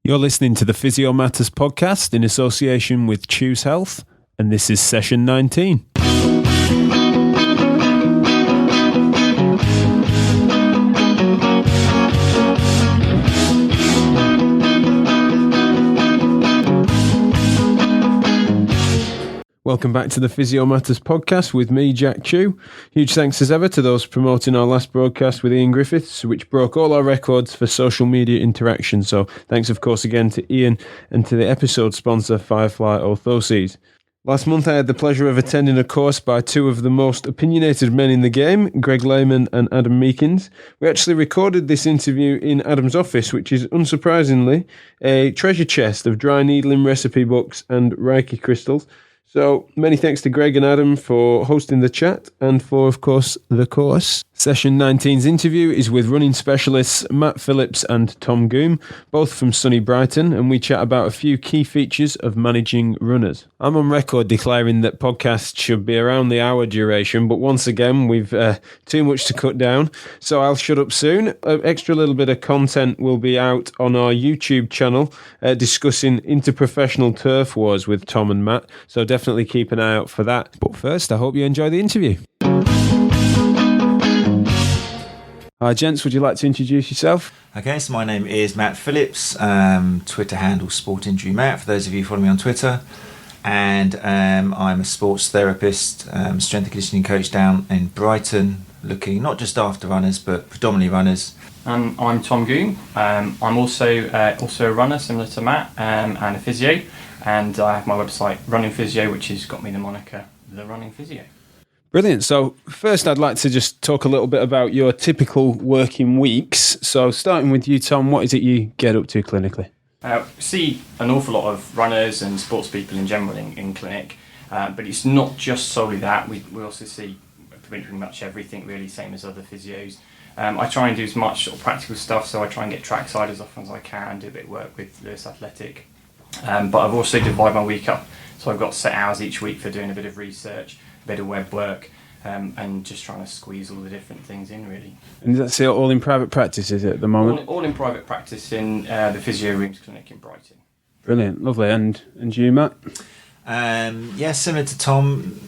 You're listening to the Physio Matters Podcast in association with Choose Health, and this is session 19. Welcome back to the Physio Matters Podcast with me, Jack Chew. Huge thanks as ever to those promoting our last broadcast with Ian Griffiths, which broke all our records for social media interaction. So thanks, of course, again to Ian and to the episode sponsor, Firefly Orthoses. Last month, I had the pleasure of attending a course by two of the most opinionated men in the game, Greg Lehman and Adam Meekins. We actually recorded this interview in Adam's office, which is, unsurprisingly, a treasure chest of dry needling recipe books and Reiki crystals. So many thanks to Greg and Adam for hosting the chat and for, of course, the course. Session 19's interview is with running specialists Matt Phillips and Tom Goom, both from sunny Brighton, and we chat about a few key features of managing runners. I'm on record declaring that podcasts should be around the hour duration, but once again, we've too much to cut down, so I'll shut up soon. An extra little bit of content will be out on our YouTube channel discussing interprofessional turf wars with Tom and Matt, so definitely keep an eye out for that. But first, I hope you enjoy the interview. Hi gents, would you like to introduce yourself? Okay, so my name is Matt Phillips, Twitter handle Sport Injury Matt, for those of you who follow me on Twitter. And I'm a sports therapist, strength and conditioning coach down in Brighton, looking not just after runners, but predominantly runners. I'm Tom Goom. I'm also a runner, similar to Matt, and a physio. And I have my website, Running Physio, which has got me the moniker, The Running Physio. Brilliant. So first I'd like to just talk a little bit about your typical working weeks. So starting with you, Tom, what is it you get up to clinically? See an awful lot of runners and sports people in general in clinic, but it's not just solely that. We also see pretty much everything really, same as other physios. I try and do as much sort of practical stuff, so I try and get trackside as often as I can, do a bit of work with Lewis Athletic. But I've also divided my week up, so I've got set hours each week for doing a bit of research, a bit of web work, and just trying to squeeze all the different things in, really. And that's all in private practice, is it, at the moment? All in private practice in the Physio Rooms Clinic in Brighton. Brilliant, lovely. And you, Matt? Yeah, similar to Tom,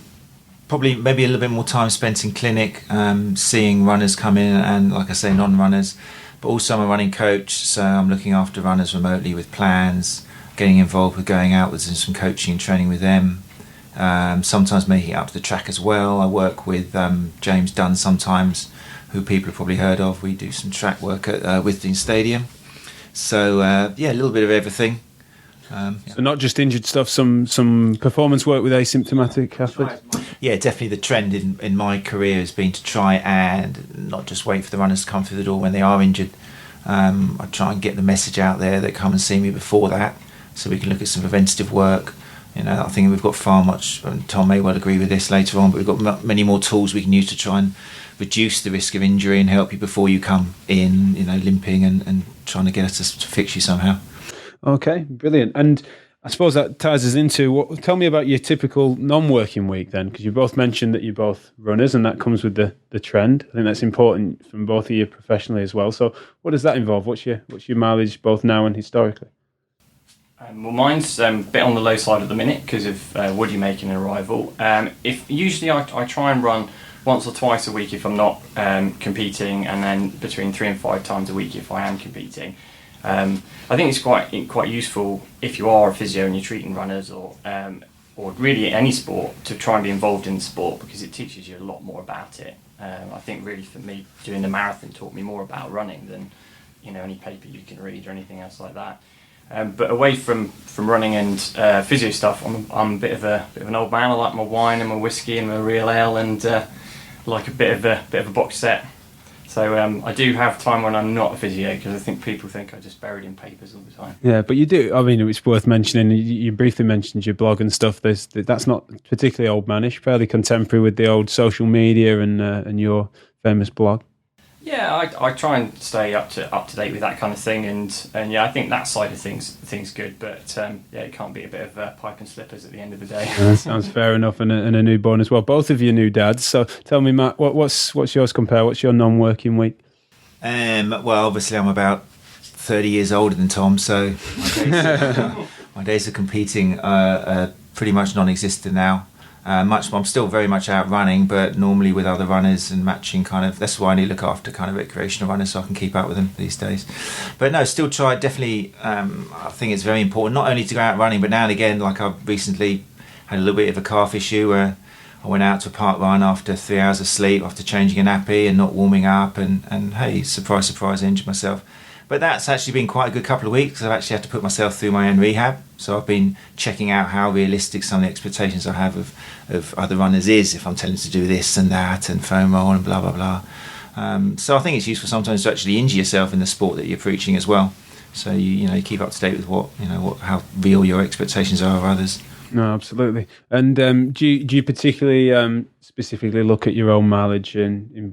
probably maybe a little bit more time spent in clinic, seeing runners come in and, like I say, non-runners. But also I'm a running coach, so I'm looking after runners remotely with plans, getting involved with going out with some coaching and training with them. Sometimes making it up to the track as well. I work with James Dunn sometimes, who people have probably heard of. We do some track work at Withdean Stadium. So yeah, a little bit of everything. So not just injured stuff, some performance work with asymptomatic athletes? Yeah, definitely the trend in my career has been to try and not just wait for the runners to come through the door when they are injured. I try and get the message out there that come and see me before that, so we can look at some preventative work. You know, I think we've got far much, and Tom may well agree with this later on, but we've got many more tools we can use to try and reduce the risk of injury and help you before you come in, you know, limping and trying to get us to fix you somehow. Okay, brilliant. And I suppose that ties us into, tell me about your typical non-working week then, because you both mentioned that you're both runners and that comes with the trend. I think that's important from both of you professionally as well. So what does that involve? What's your mileage both now and historically? Well, mine's a bit on the low side at the minute because of Woody making an arrival. Usually I try and run once or twice a week if I'm not competing, and then between 3 and 5 times a week if I am competing. I think it's quite useful if you are a physio and you're treating runners or really any sport, to try and be involved in the sport, because it teaches you a lot more about it. I think really for me, doing the marathon taught me more about running than any paper you can read or anything else like that. But away from running and physio stuff, I'm a bit of an old man. I like my wine and my whiskey and my real ale, and like a bit of a box set. So I do have time when I'm not a physio, because I think people think I'm just buried in papers all the time. Yeah, but you do. I mean, it's worth mentioning. You briefly mentioned your blog and stuff. That's not particularly old manish, fairly contemporary with the old social media and your famous blog. Yeah, I try and stay up to date with that kind of thing, and yeah, I think that side of things good. But yeah, it can't be a bit of pipe and slippers at the end of the day. That sounds fair enough, and a newborn as well. Both of you new dads. So tell me, Matt, what's yours compare? What's your non-working week? Well, obviously I'm about 30 years older than Tom, so my days of competing are pretty much non-existent now. I'm still very much out running, but normally with other runners and matching that's why I need to look after kind of recreational runners so I can keep up with them these days. But no, still try, definitely, I think it's very important not only to go out running, but now and again, like I've recently had a little bit of a calf issue where I went out to a park run after 3 hours of sleep, after changing a nappy and not warming up, and hey, surprise, surprise, I injured myself. But that's actually been quite a good couple of weeks because I've actually had to put myself through my own rehab. So I've been checking out how realistic some of the expectations I have of other runners is if I'm telling them to do this and that and foam roll and blah, blah, blah. So I think it's useful sometimes to actually injure yourself in the sport that you're preaching as well. So you keep up to date with how real your expectations are of others. No, absolutely. And do you particularly specifically look at your own mileage to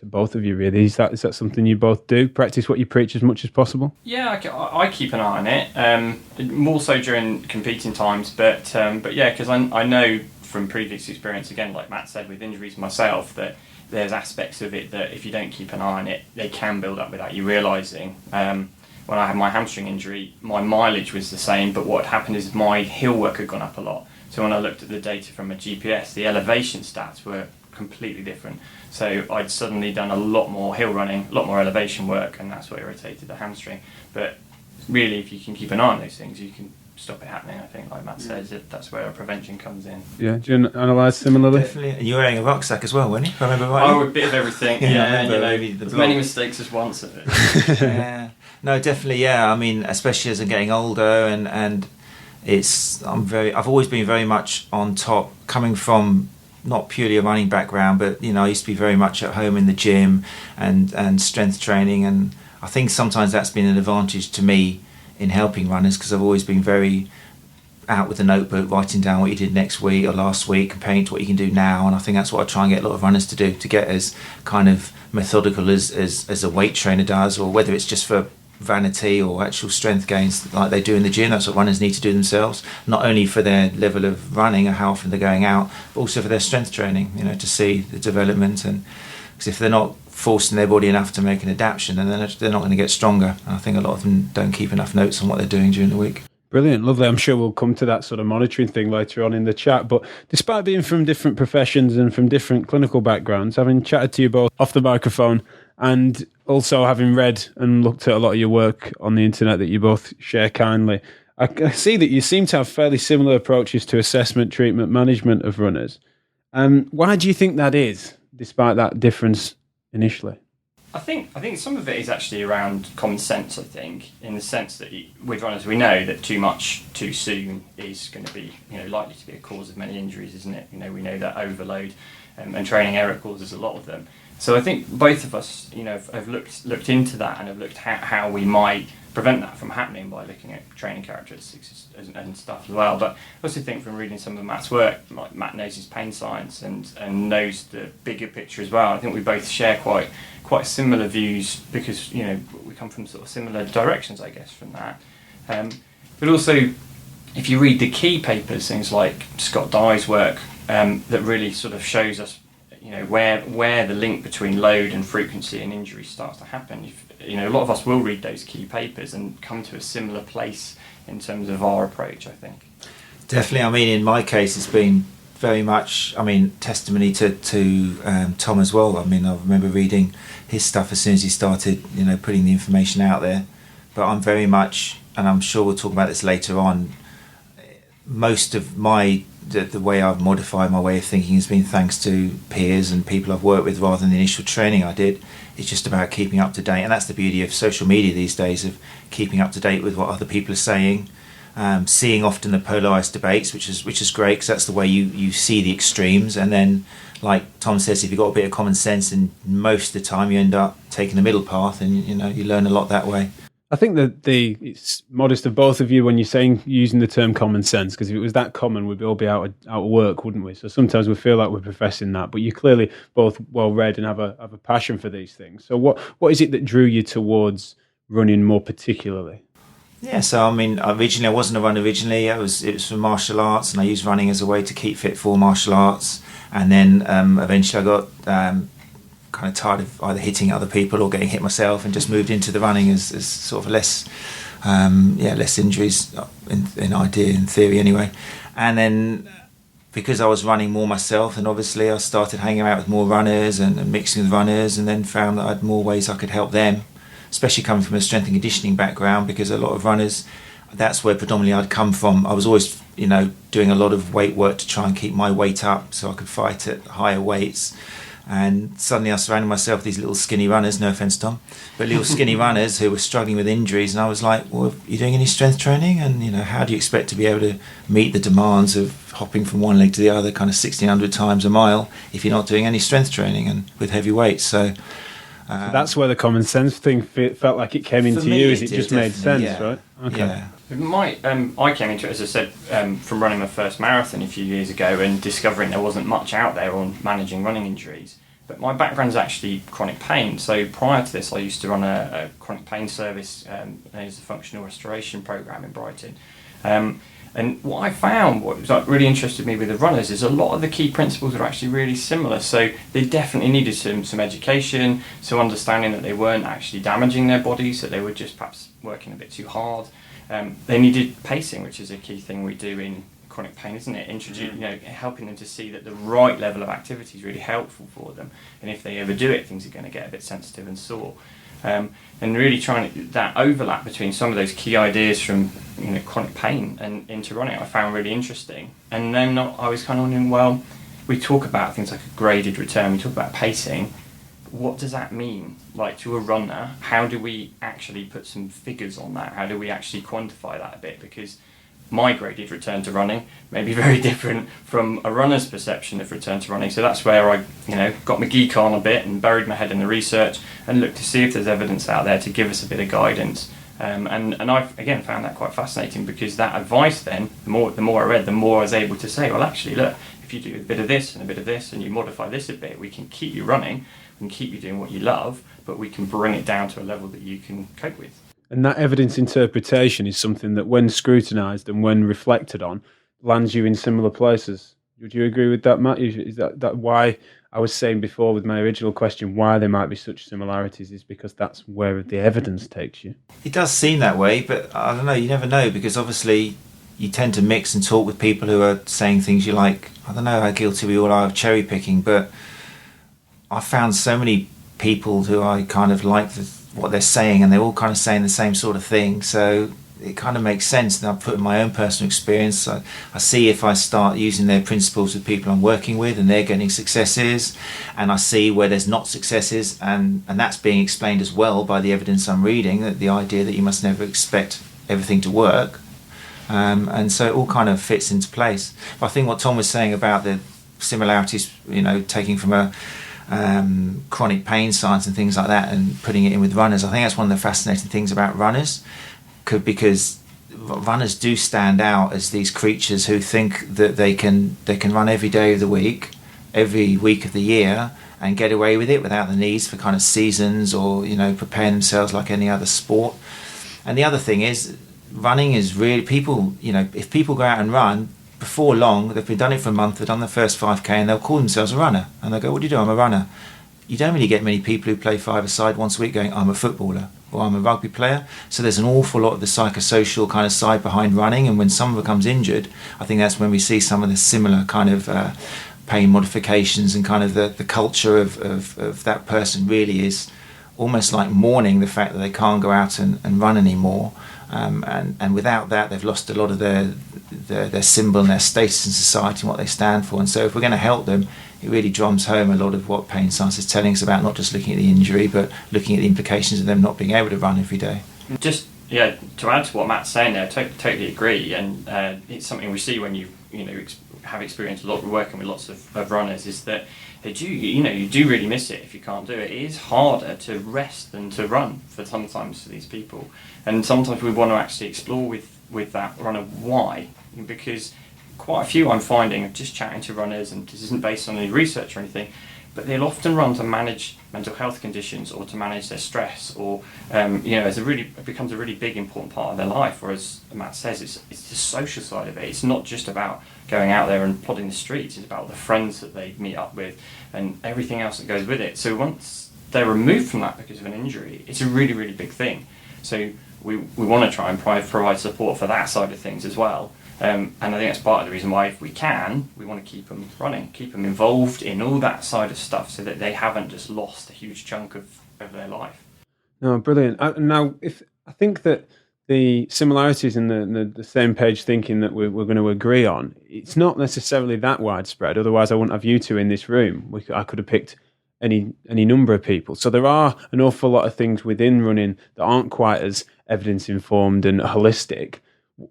both of you really? Is that something you both do? Practice what you preach as much as possible? Yeah, I keep an eye on it. More so during competing times, but yeah, because I know from previous experience, again, like Matt said, with injuries myself, that there's aspects of it that if you don't keep an eye on it, they can build up without you realising. When I had my hamstring injury, my mileage was the same, but what happened is my hill work had gone up a lot. So when I looked at the data from a GPS, the elevation stats were completely different. So I'd suddenly done a lot more hill running, a lot more elevation work, and that's what irritated the hamstring. But really, if you can keep an eye on those things, you can stop it happening. I think, like Matt says, that's where prevention comes in. Yeah, do you analyse similarly? Definitely. And you were wearing a rucksack as well, weren't you? If I remember rightly. Oh, a bit of everything. As many mistakes as once of it. Yeah. No, definitely. Yeah. I mean, especially as I'm getting older, and I've always been very much on top, coming from not purely a running background, but I used to be very much at home in the gym and strength training, and I think sometimes that's been an advantage to me in helping runners because I've always been very out with a notebook, writing down what you did next week or last week, comparing to what you can do now, and I think that's what I try and get a lot of runners to do, to get as kind of methodical as a weight trainer does, or whether it's just for vanity or actual strength gains like they do in the gym. That's what runners need to do themselves, not only for their level of running and how often they're going out, but also for their strength training, to see the development. And because if they're not forcing their body enough to make an adaptation, then they're not going to get stronger. And I think a lot of them don't keep enough notes on what they're doing during the week. Brilliant, lovely. I'm sure we'll come to that sort of monitoring thing later on in the chat. But despite being from different professions and from different clinical backgrounds, having chatted to you both off the microphone and also having read and looked at a lot of your work on the internet that you both share kindly, I see that you seem to have fairly similar approaches to assessment, treatment, management of runners. Why do you think that is, despite that difference initially? I think some of it is actually around common sense, I think, in the sense that with runners we know that too much too soon is going to be likely to be a cause of many injuries, isn't it? We know that overload and training error causes a lot of them. So I think both of us have looked into that and have looked at how we might prevent that from happening by looking at training characteristics and stuff as well. But I also think from reading some of Matt's work, like Matt knows his pain science and knows the bigger picture as well. I think we both share quite similar views because we come from sort of similar directions, I guess, from that. But also, if you read the key papers, things like Scott Dye's work, that really sort of shows us where the link between load and frequency and injury starts to happen. A lot of us will read those key papers and come to a similar place in terms of our approach, I think. Definitely. I mean, in my case, it's been very much, testimony to Tom as well. I remember reading his stuff as soon as he started, putting the information out there. But I'm very much, and I'm sure we'll talk about this later on, most of the way I've modified my way of thinking has been thanks to peers and people I've worked with rather than the initial training I did. It's just about keeping up to date, and that's the beauty of social media these days, of keeping up to date with what other people are saying, seeing often the polarised debates, which is great because that's the way you see the extremes. And then, like Tom says, if you've got a bit of common sense, and most of the time you end up taking the middle path, and you learn a lot that way. I think that it's modest of both of you when you're saying using the term common sense, because if it was that common, we'd all be out of work, wouldn't we? So sometimes we feel like we're professing that, but you're clearly both well read and have a passion for these things. So what is it that drew you towards running more particularly? Yeah, so originally I wasn't a runner. Originally, it was for martial arts, and I used running as a way to keep fit for martial arts. And then eventually I kind of tired of either hitting other people or getting hit myself, and just moved into the running as sort of less injuries in theory anyway. And then because I was running more myself, and obviously I started hanging out with more runners and mixing with runners, and then found that I had more ways I could help them, especially coming from a strength and conditioning background, because a lot of runners, that's where predominantly I'd come from. I was always, doing a lot of weight work to try and keep my weight up so I could fight at higher weights. And suddenly I surrounded myself with these little skinny runners, no offence, Tom, but little skinny runners who were struggling with injuries. And I was like, well, are you doing any strength training? And, how do you expect to be able to meet the demands of hopping from one leg to the other kind of 1,600 times a mile if you're not doing any strength training and with heavy weights? So that's where the common sense thing felt like it came into you, is it just made sense, yeah. right? Okay. Yeah. I came into it, as I said, from running my first marathon a few years ago and discovering there wasn't much out there on managing running injuries. But my background's actually chronic pain. So prior to this, I used to run a chronic pain service, as a functional restoration program in Brighton. And what I found, what really interested me with the runners, is a lot of the key principles are actually really similar. So they definitely needed some education, some understanding that they weren't actually damaging their bodies, that they were just perhaps working a bit too hard. They needed pacing, which is a key thing we do in chronic pain, isn't it? Helping them to see that the right level of activity is really helpful for them, and if they overdo it, things are going to get a bit sensitive and sore. And really trying that overlap between some of those key ideas from chronic pain and into running, I found really interesting. And then I was kind of wondering, well, we talk about things like a graded return, we talk about pacing. What does that mean? Like, to a runner, how do we actually put some figures on that? How do we actually quantify that a bit? Because my graded return to running may be very different from a runner's perception of return to running. So that's where I, got my geek on a bit and buried my head in the research and looked to see if there's evidence out there to give us a bit of guidance. And I've, again, found that quite fascinating, because that advice then, the more I read, the more I was able to say, well, actually, look, if you do a bit of this and a bit of this and you modify this a bit, we can keep you running, we can keep you doing what you love, but we can bring it down to a level that you can cope with. And that evidence interpretation is something that, when scrutinised and when reflected on, lands you in similar places. Would you agree with that, Matt? Is that why I was saying before with my original question, why there might be such similarities, is because that's where the evidence takes you? It does seem that way, but I don't know, you never know, because obviously you tend to mix and talk with people who are saying things you like. I don't know how guilty we all are of cherry picking, but I found so many people who I kind of like what they're saying, and they're all kind of saying the same sort of thing, so it kind of makes sense. And I put in my own personal experience, I see if I start using their principles with people I'm working with and they're getting successes, and I see where there's not successes, and that's being explained as well by the evidence I'm reading, that the idea that you must never expect everything to work, and so it all kind of fits into place. But I think what Tom was saying about the similarities, taking from a chronic pain science and things like that and putting it in with runners, I think that's one of the fascinating things about runners, because runners do stand out as these creatures who think that they can run every day of the week, every week of the year, and get away with it without the needs for kind of seasons or preparing themselves like any other sport. And the other thing is, running is really, people, if people go out and run, before long, they've been done it for a month, they've done the first 5k, and they'll call themselves a runner, and they'll go, what do you do? I'm a runner. You don't really get many people who play five-a-side once a week going, I'm a footballer, or I'm a rugby player. So there's an awful lot of the psychosocial kind of side behind running, and when someone becomes injured, I think that's when we see some of the similar kind of pain modifications, and kind of the culture of that person really is almost like mourning the fact that they can't go out and run anymore. And without that, they've lost a lot of their symbol and their status in society and what they stand for. And so if we're going to help them, it really drums home a lot of what pain science is telling us about, not just looking at the injury, but looking at the implications of them not being able to run every day. Just, to add to what Matt's saying there, totally agree. And it's something we see when you have experienced a lot of working with lots of runners, is that you do really miss it if you can't do it. It is harder to rest than to run for these people, and sometimes we want to actually explore with that runner why, because quite a few I'm finding, just chatting to runners, and this isn't based on any research or anything, but they'll often run to manage mental health conditions or to manage their stress, or it becomes a really big important part of their life. Whereas Matt says, it's the social side of it. It's not just about going out there and plodding the streets. It's about the friends that they meet up with and everything else that goes with it. So once they're removed from that because of an injury, it's a really, really big thing. So we want to try and provide support for that side of things as well. And I think that's part of the reason why, if we can, we want to keep them running, keep them involved in all that side of stuff, so that they haven't just lost a huge chunk of their life. No, brilliant. Now, I think that the similarities in the same page thinking that we're going to agree on, it's not necessarily that widespread. Otherwise, I wouldn't have you two in this room. I could have picked any number of people. So there are an awful lot of things within running that aren't quite as evidence-informed and holistic.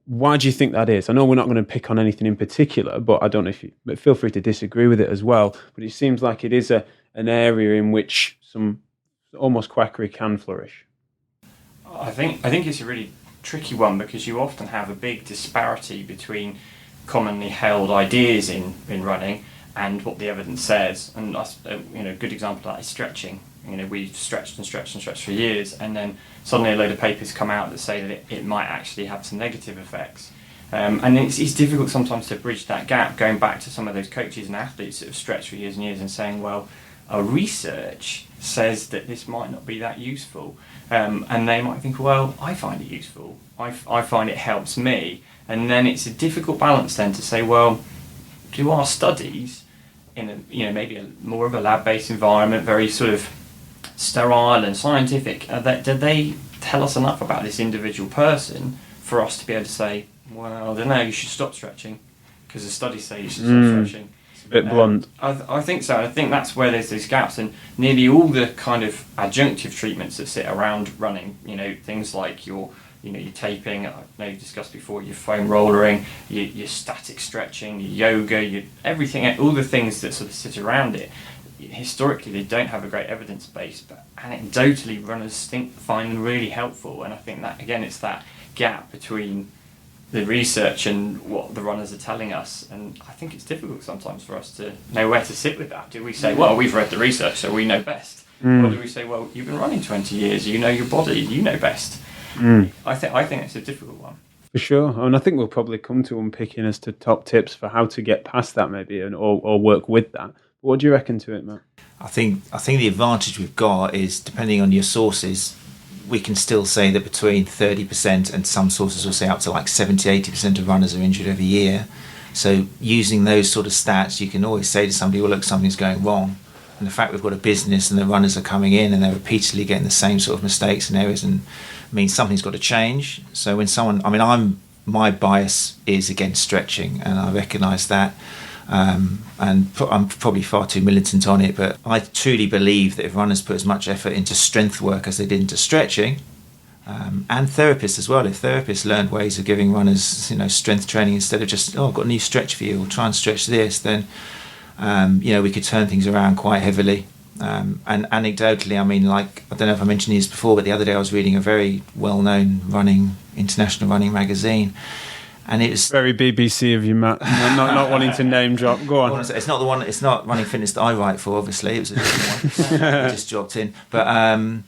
Why do you think that is? I know we're not going to pick on anything in particular, but I don't know but feel free to disagree with it as well. But it seems like it is an area in which some almost quackery can flourish. I think it's a really tricky one, because you often have a big disparity between commonly held ideas in running and what the evidence says. And a good example of that is stretching. We've stretched for years, and then suddenly a load of papers come out that say that it might actually have some negative effects. And it's difficult sometimes to bridge that gap, going back to some of those coaches and athletes that have stretched for years and years and saying, well, our research says that this might not be that useful. And they might think, well, I find it useful. I find it helps me. And then it's a difficult balance then to say, well, do our studies in maybe more of a lab-based environment, very sort of sterile and scientific, do they tell us enough about this individual person for us to be able to say, well, I don't know, you should stop stretching because the studies say you should stop stretching? It's a bit blunt. I think so. I think that's where there's these gaps, and nearly all the kind of adjunctive treatments that sit around running, things like your taping, I know you discussed before, your foam rollering, your static stretching, your yoga, everything, all the things that sort of sit around it. Historically, they don't have a great evidence base, but anecdotally, runners find them really helpful. And I think that, again, it's that gap between the research and what the runners are telling us. And I think it's difficult sometimes for us to know where to sit with that. Do we say, well, we've read the research, so we know best? Or do we say, well, you've been running 20 years, you know your body, you know best? I think it's a difficult one. For sure. And I think we'll probably come to unpicking as to top tips for how to get past that maybe, or work with that. What do you reckon to it, Matt? I think the advantage we've got is, depending on your sources, we can still say that between 30% and some sources will say up to like 70-80% of runners are injured every year. So using those sort of stats, you can always say to somebody, well, look, something's going wrong. And the fact we've got a business and the runners are coming in and they're repeatedly getting the same sort of mistakes and errors, and means something's got to change. So when my bias is against stretching, and I recognise that. And I'm probably far too militant on it, but I truly believe that if runners put as much effort into strength work as they did into stretching, and therapists as well, if therapists learned ways of giving runners strength training instead of just, I've got a new stretch for you, or try and stretch this, then we could turn things around quite heavily. And anecdotally, I don't know if I mentioned this before, but the other day I was reading a very well-known international running magazine. And it was very BBC of you, Matt. Not wanting to name drop. Go on. It's not the one. It's not Running Fitness that I write for. Obviously, it was a different one. I just dropped in, but and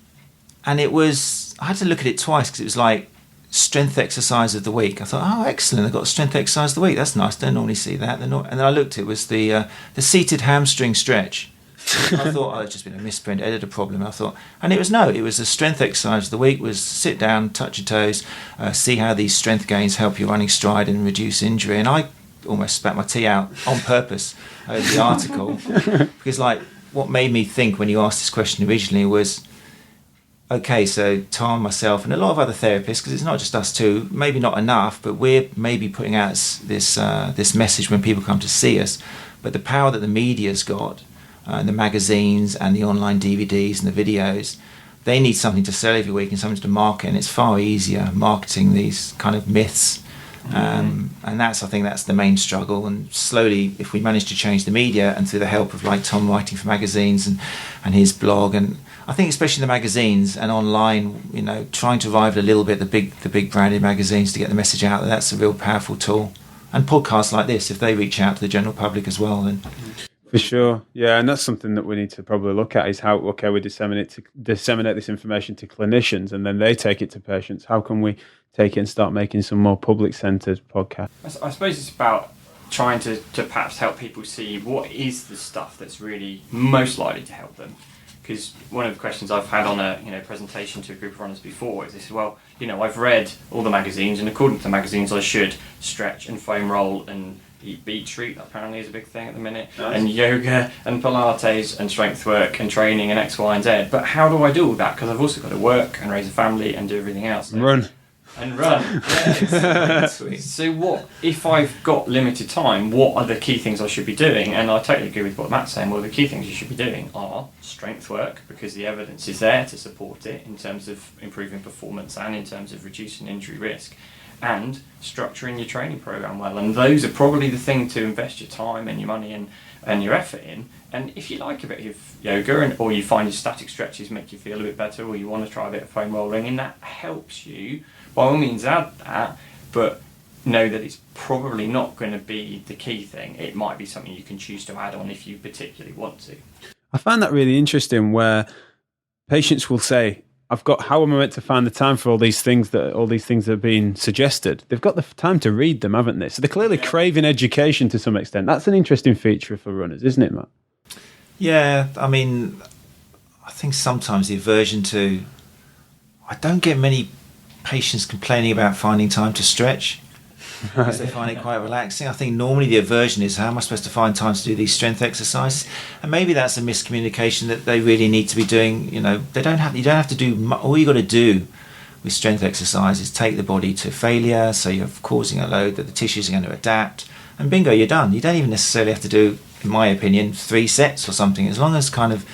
it was. I had to look at it twice because it was like strength exercise of the week. I thought, oh, excellent! I've got a strength exercise of the week. That's nice. Don't normally see that. And then I looked. It was the seated hamstring stretch. I thought, it's just been a misprint, editor problem. And it was a strength exercise of the week. Was sit down, touch your toes, see how these strength gains help your running stride and reduce injury. And I almost spat my tea out on purpose over the article because, what made me think when you asked this question originally was, okay, so Tom, myself, and a lot of other therapists, because it's not just us two, maybe not enough, but we're maybe putting out this message when people come to see us. But the power that the media's got, the magazines and the online DVDs and the videos, they need something to sell every week and something to market, and it's far easier marketing these kind of myths. And I think that's the main struggle. And slowly, if we manage to change the media, and through the help of Tom writing for magazines and his blog, and I think especially the magazines and online, trying to rival a little bit the big branded magazines to get the message out, that's a real powerful tool. And podcasts like this, if they reach out to the general public as well, then. For sure, yeah, and that's something that we need to probably look at is how we disseminate this information to clinicians, and then they take it to patients. How can we take it and start making some more public-centered podcasts? I suppose it's about trying to perhaps help people see what is the stuff that's really most likely to help them. Because one of the questions I've had on a presentation to a group of runners before is this: well, I've read all the magazines, and according to the magazines, I should stretch and foam roll and eat beetroot. That apparently is a big thing at the minute. Nice. And yoga and Pilates and strength work and training and X, Y, and Z. But how do I do all that? Because I've also got to work and raise a family and do everything else. Run. Yeah, so what if I've got limited time? What are the key things I should be doing? And I totally agree with what Matt's saying. Well, the key things you should be doing are strength work, because the evidence is there to support it in terms of improving performance and in terms of reducing injury risk, and structuring your training program well. And those are probably the thing to invest your time and your money and your effort in. And if you like a bit of yoga or you find your static stretches make you feel a bit better, or you want to try a bit of foam rolling and that helps you, by all means add that, but know that it's probably not going to be the key thing. It might be something you can choose to add on if you particularly want to. I find that really interesting, where patients will say, how am I meant to find the time for all these things that are being suggested? They've got the time to read them, haven't they? So they're clearly craving education to some extent. That's an interesting feature for runners, isn't it, Matt? Yeah, I mean, I think sometimes the aversion to... I don't get many patients complaining about finding time to stretch because they find it quite relaxing. I think normally the aversion is, how am I supposed to find time to do these strength exercises? And maybe that's a miscommunication that they really need to be doing. You don't have to do, all you got to do with strength exercise is take the body to failure, so you're causing a load that the tissues are going to adapt, and bingo, you're done. You don't even necessarily have to do, in my opinion, 3 sets or something, as long as kind of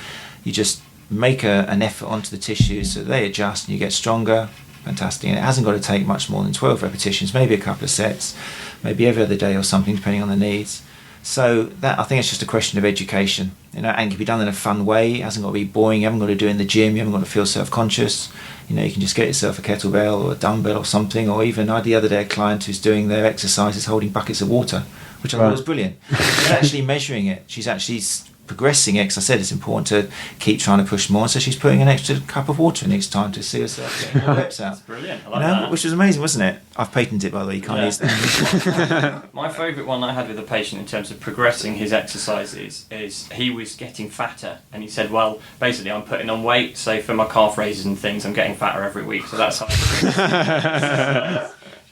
you just make an effort onto the tissues so they adjust and you get stronger. Fantastic. And it hasn't got to take much more than 12 repetitions, maybe a couple of sets, maybe every other day or something, depending on the needs. So that, I think it's just a question of education, and can be done in a fun way. It hasn't got to be boring. You haven't got to do it in the gym. You haven't got to feel self-conscious. You can just get yourself a kettlebell or a dumbbell or something, or even I had the other day a client who's doing their exercises holding buckets of water, which I thought was brilliant. She's actually measuring it. She's actually progressing it, because I said it's important to keep trying to push more, so she's putting an extra cup of water in each time to see herself getting more reps out. That's brilliant. I like that. Which was amazing, wasn't it? I've patented it, by the way, you can't use that. My favourite one I had with a patient in terms of progressing his exercises is he was getting fatter, and he said, well, basically I'm putting on weight, so for my calf raises and things I'm getting fatter every week, so that's how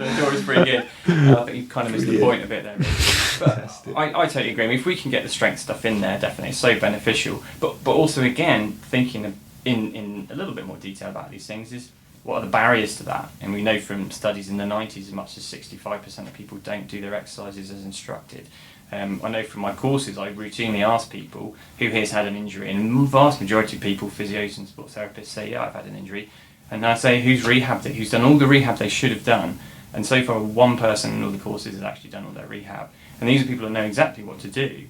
So it's always pretty good. I think you kind of missed the point a bit there. But I totally agree. I mean, if we can get the strength stuff in there, definitely, it's so beneficial. But also, again, thinking in a little bit more detail about these things is, what are the barriers to that? And we know from studies in the 90s, as much as 65% of people don't do their exercises as instructed. I know from my courses, I routinely ask people who has had an injury, and the vast majority of people, physios and sports therapists, say, yeah, I've had an injury. And I say, who's rehabbed it? Who's done all the rehab they should have done? And so far, one person in all the courses has actually done all their rehab. And these are people that know exactly what to do.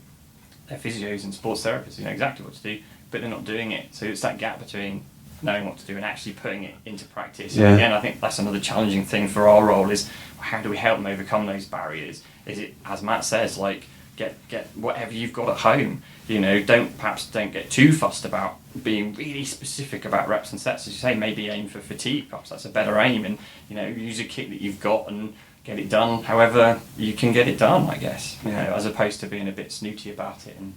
They're physios and sports therapists who know exactly what to do, but they're not doing it. So it's that gap between knowing what to do and actually putting it into practice. Yeah. And again, I think that's another challenging thing for our role is, how do we help them overcome those barriers? Is it, as Matt says, like, get whatever you've got at home. Don't get too fussed about being really specific about reps and sets. As you say, maybe aim for fatigue. Perhaps that's a better aim, and use a kit that you've got and get it done however you can get it done, I guess. As opposed to being a bit snooty about it and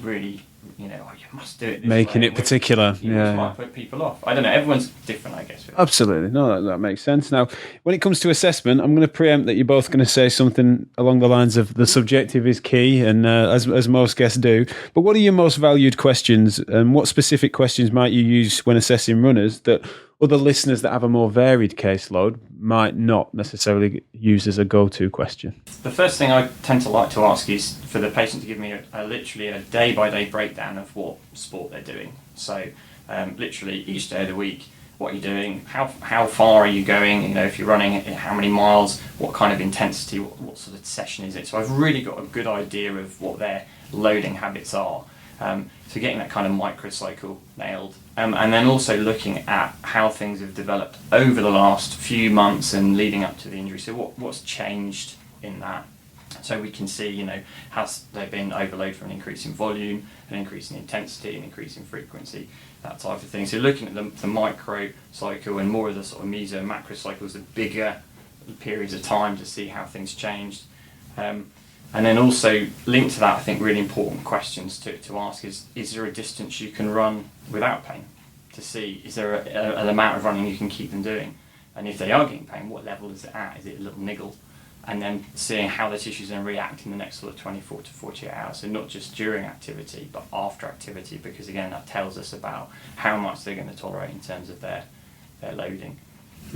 really, you must do it this making way, it particular. Which might put people off. I don't know, everyone's different, I guess. Absolutely. No, that makes sense. Now, when it comes to assessment, I'm going to preempt that you're both going to say something along the lines of the subjective is key, and as most guests do. But what are your most valued questions, and what specific questions might you use when assessing runners that other listeners that have a more varied caseload might not necessarily use as a go-to question? The first thing I tend to like to ask is for the patient to give me literally a day-by-day breakdown of what sport they're doing. So literally each day of the week, what are you doing, how far are you going, if you're running, how many miles, what kind of intensity, what sort of session is it. So I've really got a good idea of what their loading habits are. So getting that kind of microcycle nailed, and then also looking at how things have developed over the last few months and leading up to the injury. So what's changed in that? So we can see, has there been overload from an increase in volume, an increase in intensity, an increase in frequency, that type of thing. So looking at the micro cycle and more of the sort of meso and macro cycles, the bigger periods of time to see how things changed. And then also linked to that, I think really important questions to ask is there a distance you can run without pain? To see, is there an amount of running you can keep them doing? And if they are getting pain, what level is it at? Is it a little niggle? And then seeing how the tissues then react in the next sort of 24 to 48 hours. So not just during activity, but after activity, because again, that tells us about how much they're going to tolerate in terms of their loading.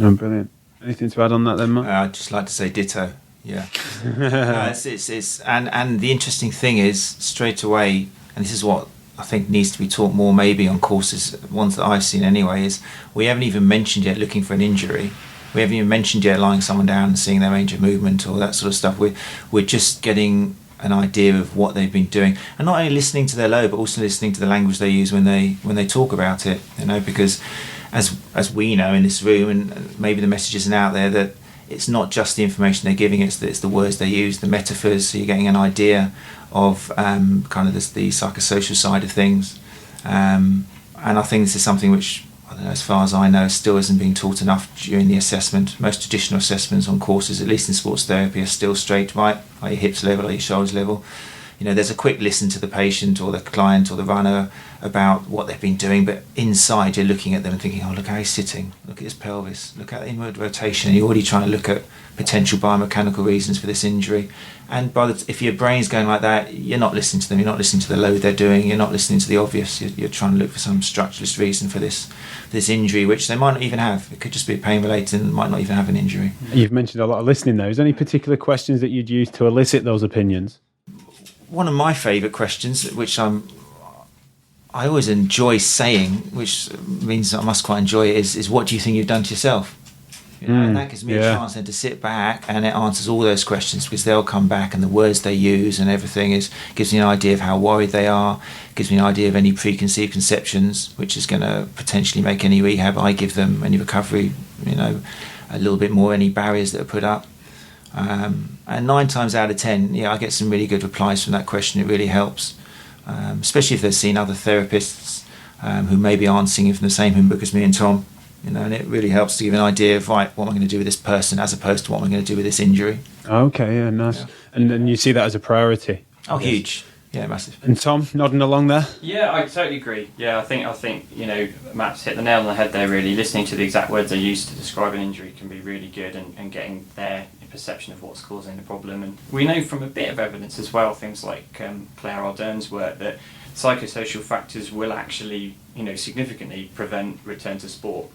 Oh, brilliant. Anything to add on that then, Matt? I'd just like to say ditto. Yeah. It's and the interesting thing is, straight away, and this is what I think needs to be taught more maybe on courses, ones that I've seen anyway, is we haven't even mentioned yet looking for an injury. We haven't even mentioned yet lying someone down and seeing their range of movement or that sort of stuff. We're just getting an idea of what they've been doing, and not only listening to their load, but also listening to the language they use when they talk about it. Because as we know in this room, and maybe the message isn't out there, that it's not just the information they're giving, it's the words they use, the metaphors. So you're getting an idea of kind of the psychosocial side of things, and I think this is something which, I don't know, as far as I know, still isn't being taught enough during the assessment. Most traditional assessments on courses, at least in sports therapy, are still straight, right? Are your hips level, are your shoulders level? There's a quick listen to the patient or the client or the runner about what they've been doing, but inside you're looking at them and thinking, oh, look how he's sitting, look at his pelvis, look at the inward rotation, and you're already trying to look at potential biomechanical reasons for this injury. And if your brain's going like that, you're not listening to them, you're not listening to the load they're doing, you're not listening to the obvious, you're trying to look for some structuralist reason for this injury, which they might not even have. It could just be pain related and might not even have an injury. You've mentioned a lot of listening there. Is there any particular questions that you'd use to elicit those opinions? One of my favourite questions, which I always enjoy saying, which means I must quite enjoy it, is what do you think you've done to yourself? And that gives me a chance then to sit back, and it answers all those questions, because they'll come back and the words they use and everything gives me an idea of how worried they are, gives me an idea of any preconceived conceptions, which is going to potentially make any rehab I give them, any recovery, a little bit more, any barriers that are put up. And 9 times out of 10, I get some really good replies from that question. It really helps, especially if they've seen other therapists who maybe aren't singing from the same hymn book as me and Tom. And it really helps to give an idea of, right, what am I going to do with this person as opposed to what am I going to do with this injury. Okay, yeah, nice. Yeah. And then you see that as a priority? Oh, huge. Yeah, massive. And Tom, nodding along there? Yeah, I totally agree. Yeah, I think Matt's hit the nail on the head there, really. Listening to the exact words they use to describe an injury can be really good, and getting their perception of what's causing the problem. And we know from a bit of evidence as well, things like Claire Ardern's work, that psychosocial factors will actually, significantly prevent return to sport.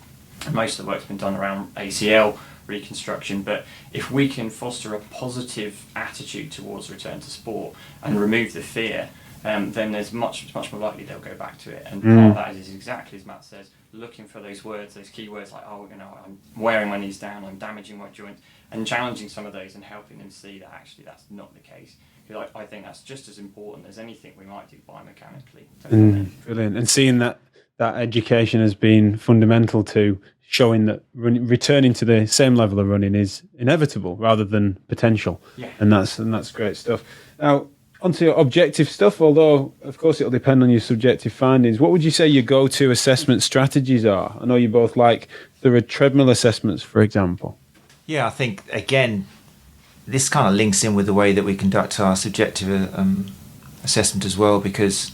And most of the work's been done around ACL reconstruction, but if we can foster a positive attitude towards return to sport and remove the fear, then there's much more likely they'll go back to it. And part of that is exactly as Matt says, looking for those words, those key words like, I'm wearing my knees down, I'm damaging my joints, and challenging some of those and helping them see that actually that's not the case. Because I think that's just as important as anything we might do biomechanically. Brilliant. And seeing that education has been fundamental to showing that returning to the same level of running is inevitable rather than potential. Yeah. And that's great stuff. Now, onto your objective stuff, although, of course, it'll depend on your subjective findings. What would you say your go-to assessment strategies are? I know you both like the treadmill assessments, for example. Yeah, I think, again, this kind of links in with the way that we conduct our subjective assessment as well, because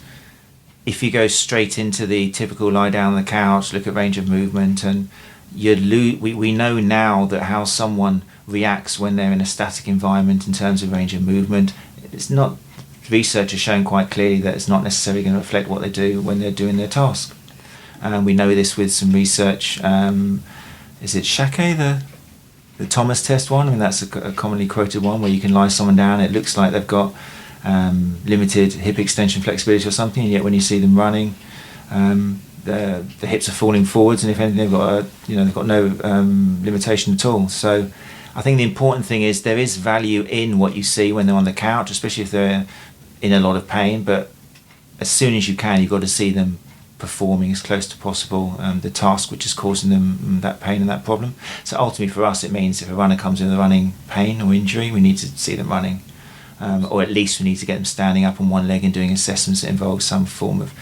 if you go straight into the typical lie down on the couch, look at range of movement, and we know now that how someone reacts when they're in a static environment in terms of range of movement, it's not, research has shown quite clearly that it's not necessarily going to reflect what they do when they're doing their task. And we know this with some research. Is it Shake, the Thomas test one? I mean, that's a commonly quoted one where you can lie someone down. It looks like they've got limited hip extension flexibility or something, and yet when you see them running, the hips are falling forwards, and if anything, they've got no limitation at all. So I think the important thing is there is value in what you see when they're on the couch, especially if they're in a lot of pain. But as soon as you can, you've got to see them performing as close to possible the task which is causing them that pain and that problem. So ultimately for us, it means if a runner comes in with running pain or injury, we need to see them running. or at least we need to get them standing up on one leg and doing assessments that involve some form of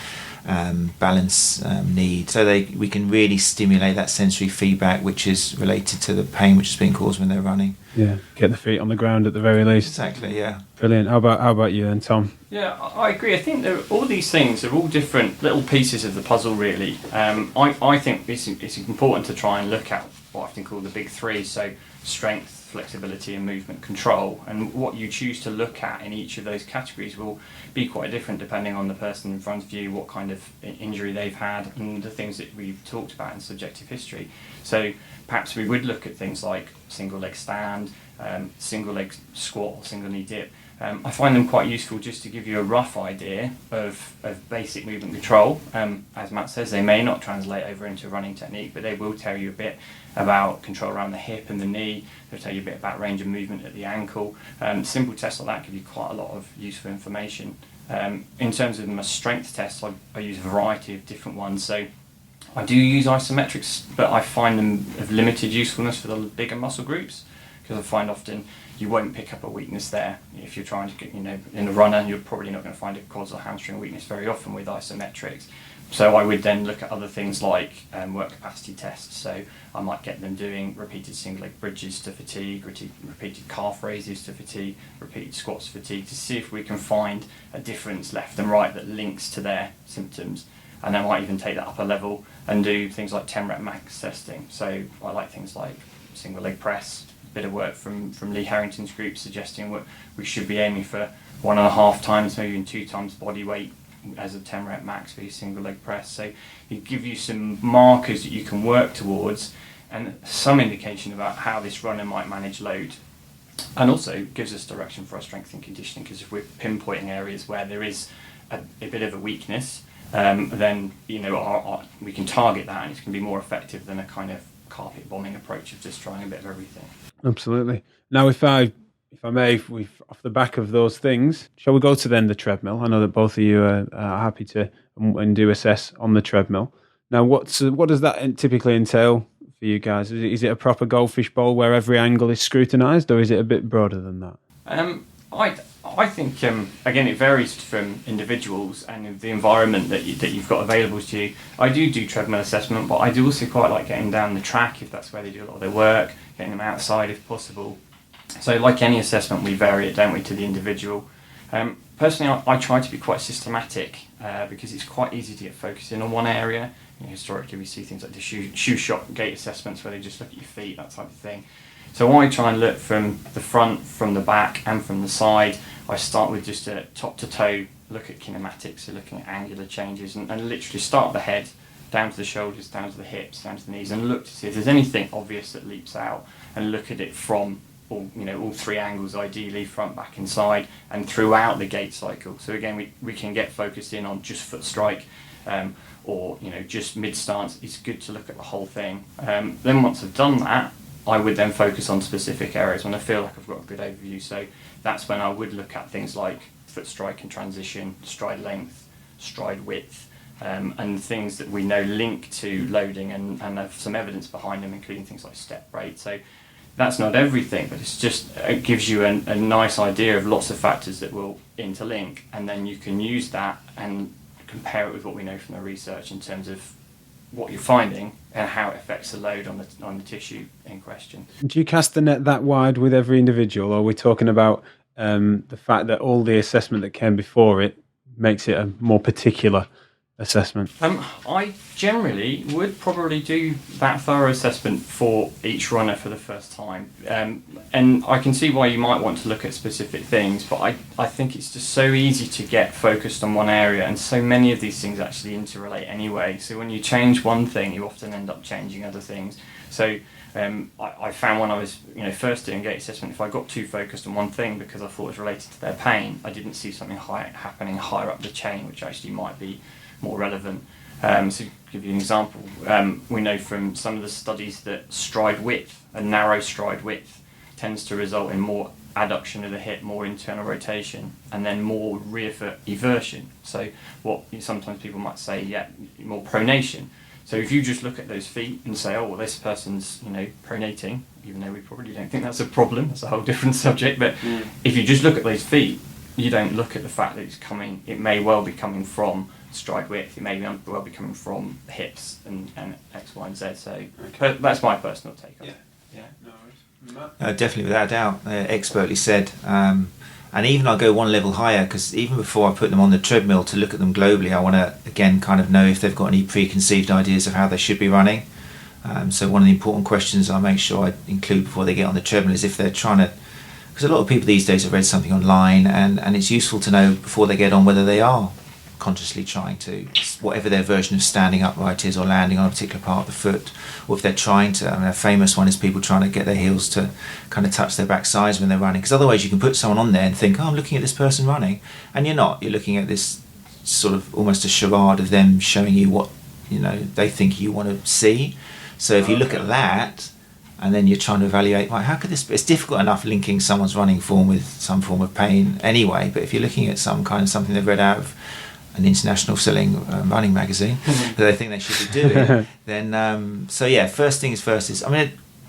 balance need, so we can really stimulate that sensory feedback which is related to the pain which has been caused when they're running. Yeah, get the feet on the ground at the very least. Exactly, yeah. Brilliant. How about you then, Tom? Yeah, I agree. I think all these things are all different little pieces of the puzzle, really. I think it's important to try and look at what I often call the big three, so strength, flexibility and movement control, and what you choose to look at in each of those categories will be quite different depending on the person in front of you, what kind of injury they've had, and the things that we've talked about in subjective history. So perhaps we would look at things like single leg stand, single leg squat or single knee dip. I find them quite useful just to give you a rough idea of basic movement control. As Matt says, they may not translate over into running technique, but they will tell you a bit about control around the hip and the knee. They'll tell you a bit about range of movement at the ankle. Simple tests like that give you quite a lot of useful information. In terms of my strength tests, I use a variety of different ones. So I do use isometrics, but I find them of limited usefulness for the bigger muscle groups, because I find often you won't pick up a weakness there. If you're trying to get, in a runner, you're probably not going to find a quads or hamstring weakness very often with isometrics. So I would then look at other things like work capacity tests. So I might get them doing repeated single leg bridges to fatigue, repeated calf raises to fatigue, repeated squats to fatigue, to see if we can find a difference left and right that links to their symptoms. And I might even take that up a level and do things like 10 rep max testing. So I like things like single leg press, a bit of work from Lee Harrington's group suggesting we should be aiming for 1.5 times, maybe even 2 times body weight as a 10 rep max for your single leg press. So it gives you some markers that you can work towards and some indication about how this runner might manage load. And also gives us direction for our strength and conditioning, because if we're pinpointing areas where there is a bit of a weakness, then we can target that, and it can be more effective than a kind of carpet bombing approach of just trying a bit of everything. Absolutely. Now, if I may, off the back of those things, shall we go to then the treadmill? I know that both of you are happy to and do assess on the treadmill. Now, what does that typically entail for you guys? Is it a proper goldfish bowl where every angle is scrutinised, or is it a bit broader than that? I think again it varies from individuals and the environment that you've got available to you. I do treadmill assessment, but I do also quite like getting down the track if that's where they do a lot of their work, getting them outside if possible. So like any assessment, we vary it, don't we, to the individual. Personally, I try to be quite systematic because it's quite easy to get focused in on one area. Historically, we see things like the shoe shot gait assessments where they just look at your feet, that type of thing. So I try and look from the front, from the back and from the side. I start with just a top to toe look at kinematics, so looking at angular changes, and literally start at the head, down to the shoulders, down to the hips, down to the knees, and look to see if there's anything obvious that leaps out, and look at it from all 3 angles, ideally front, back and side, and throughout the gait cycle. So again, we can get focused in on just foot strike, or just mid stance. It's good to look at the whole thing. Then once I've done that, I would then focus on specific areas when I feel like I've got a good overview. So that's when I would look at things like foot strike and transition, stride length, stride width, and things that we know link to loading and have some evidence behind them, including things like step rate. So that's not everything, but it gives you a nice idea of lots of factors that will interlink, and then you can use that and compare it with what we know from the research in terms of what you're finding and how it affects the load on the tissue in question. Do you cast the net that wide with every individual, or are we talking about the fact that all the assessment that came before it makes it a more particular assessment? I generally would probably do that thorough assessment for each runner for the first time, and I can see why you might want to look at specific things, but I think it's just so easy to get focused on one area, and so many of these things actually interrelate anyway. So when you change one thing, you often end up changing other things. So I found when I was first doing gait assessment, if I got too focused on one thing because I thought it was related to their pain, I didn't see something happening higher up the chain, which actually might be more relevant. So to give you an example, we know from some of the studies that stride width, a narrow stride width, tends to result in more adduction of the hip, more internal rotation, and then more rear foot eversion. So what sometimes people might say, more pronation. So if you just look at those feet and say, oh, well, this person's, pronating, even though we probably don't think that's a problem, that's a whole different subject, but if you just look at those feet, you don't look at the fact that it may well be coming from stride width, it may well be coming from hips and X, Y, and Z. So that's my personal take on it. Yeah. No, definitely, without a doubt, expertly said. And even I'll go one level higher, because even before I put them on the treadmill to look at them globally, I want to again kind of know if they've got any preconceived ideas of how they should be running. So one of the important questions I make sure I include before they get on the treadmill is if they're trying to, because a lot of people these days have read something online, and it's useful to know before they get on whether they are consciously trying to, whatever their version of standing upright is, or landing on a particular part of the foot, or if they're trying to, a famous one is people trying to get their heels to kind of touch their backsides when they're running, because otherwise you can put someone on there and think, oh, I'm looking at this person running, and you're not. You're looking at this sort of almost a charade of them showing you what they think you want to see. So if you look at that, and then you're trying to evaluate, right, how could this be? It's difficult enough linking someone's running form with some form of pain anyway, but if you're looking at something they've read out of an international selling running magazine that they think they should be doing, then first things first is,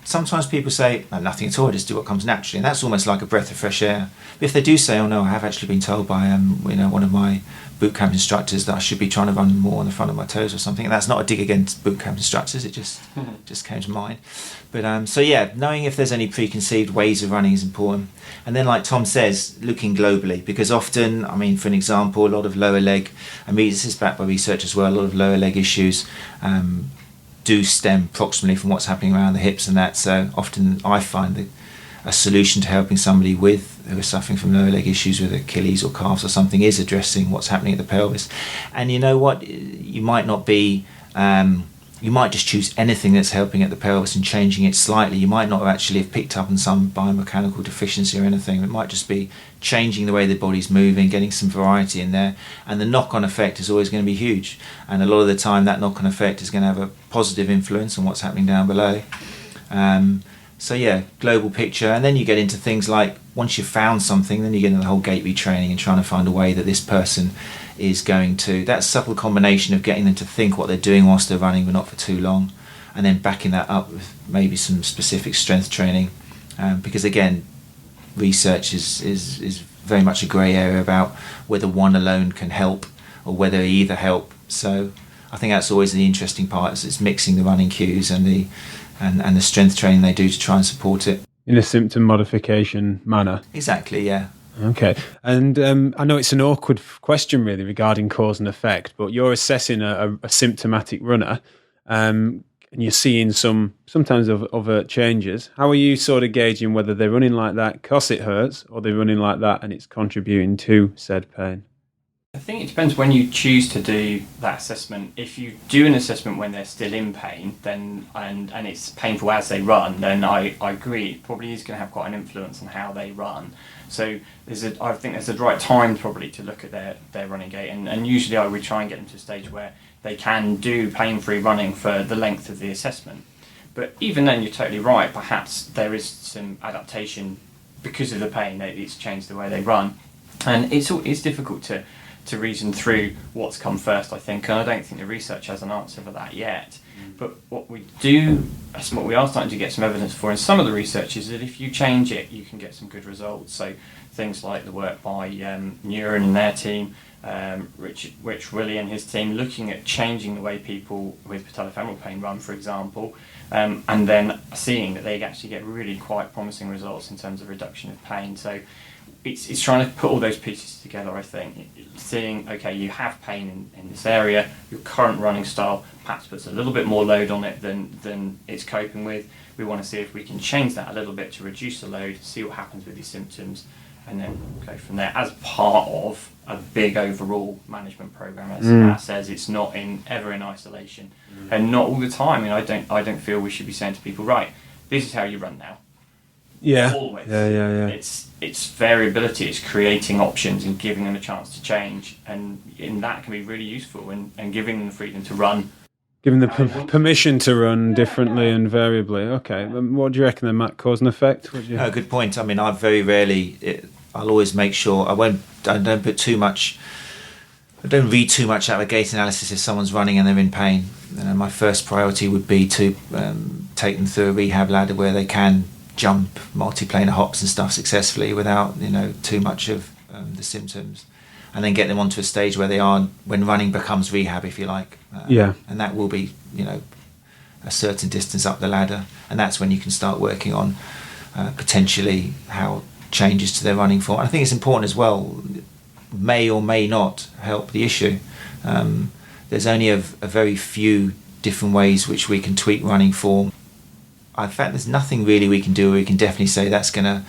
sometimes people say, no, nothing at all, I just do what comes naturally, and that's almost like a breath of fresh air. But if they do say, oh no, I have actually been told by one of my boot camp instructors that I should be trying to run more on the front of my toes or something, and that's not a dig against boot camp instructors, it just came to mind. But knowing if there's any preconceived ways of running is important. And then, like Tom says, looking globally, because often, for an example, a lot of lower leg, this is backed by research as well, a lot of lower leg issues do stem proximally from what's happening around the hips and that. So often I find that a solution to helping somebody who is suffering from lower leg issues with Achilles or calves or something is addressing what's happening at the pelvis. And you know what, you might not be you might just choose anything that's helping at the pelvis and changing it slightly. You might not actually have picked up on some biomechanical deficiency or anything. It might just be changing the way the body's moving, getting some variety in there, and the knock-on effect is always going to be huge. And a lot of the time that knock-on effect is going to have a positive influence on what's happening down below. Global picture. And then you get into things like, once you've found something, then you get into the whole gate retraining and trying to find a way that this person is going to, that subtle combination of getting them to think what they're doing whilst they're running but not for too long, and then backing that up with maybe some specific strength training, because again, research is very much a grey area about whether one alone can help or whether either help. So I think that's always the interesting part, is it's mixing the running cues and the strength training they do to try and support it in a symptom modification manner. Exactly, yeah. Okay, and I know it's an awkward question really regarding cause and effect, but you're assessing a symptomatic runner, and you're seeing sometimes overt changes. How are you sort of gauging whether they're running like that because it hurts, or they're running like that and it's contributing to said pain? I think it depends when you choose to do that assessment. If you do an assessment when they're still in pain, then and it's painful as they run, then I agree, it probably is going to have quite an influence on how they run. So I think there's a right time probably to look at their running gait, and usually I would try and get them to a stage where they can do pain-free running for the length of the assessment. But even then, you're totally right, perhaps there is some adaptation because of the pain, it's changed the way they run. And it's difficult to reason through what's come first, I think, and I don't think the research has an answer for that yet. But what we are starting to get some evidence for in some of the research is that if you change it, you can get some good results. So things like the work by Neuron and their team, Rich Willie and his team, looking at changing the way people with patellofemoral pain run, for example, and then seeing that they actually get really quite promising results in terms of reduction of pain. So it's trying to put all those pieces together, I think. Seeing, okay, you have pain in this area, your current running style perhaps puts a little bit more load on it than it's coping with. We want to see if we can change that a little bit to reduce the load, see what happens with your symptoms, and then go from there as part of a big overall management program. As Matt says, it's not ever in isolation, and not all the time. I don't feel we should be saying to people, right, this is how you run now. Yeah. Always. Yeah. It's variability. It's creating options and giving them a chance to change, and that can be really useful. And giving them the freedom to run. Giving them permission to run differently and variably. Okay. What do you reckon then, Matt? Cause and effect? Good point. I very rarely. I'll always make sure I don't put too much I don't read too much out of a gait analysis if someone's running and they're in pain. My first priority would be to take them through a rehab ladder where they can jump multiplanar hops and stuff successfully without too much of the symptoms, and then get them onto a stage where they are, when running becomes rehab, if you like. And that will be a certain distance up the ladder, and that's when you can start working on potentially how changes to their running form. And I think it's important as well, may or may not help the issue. There's only a very few different ways which we can tweak running form. In fact, there's nothing really we can do where we can definitely say that's gonna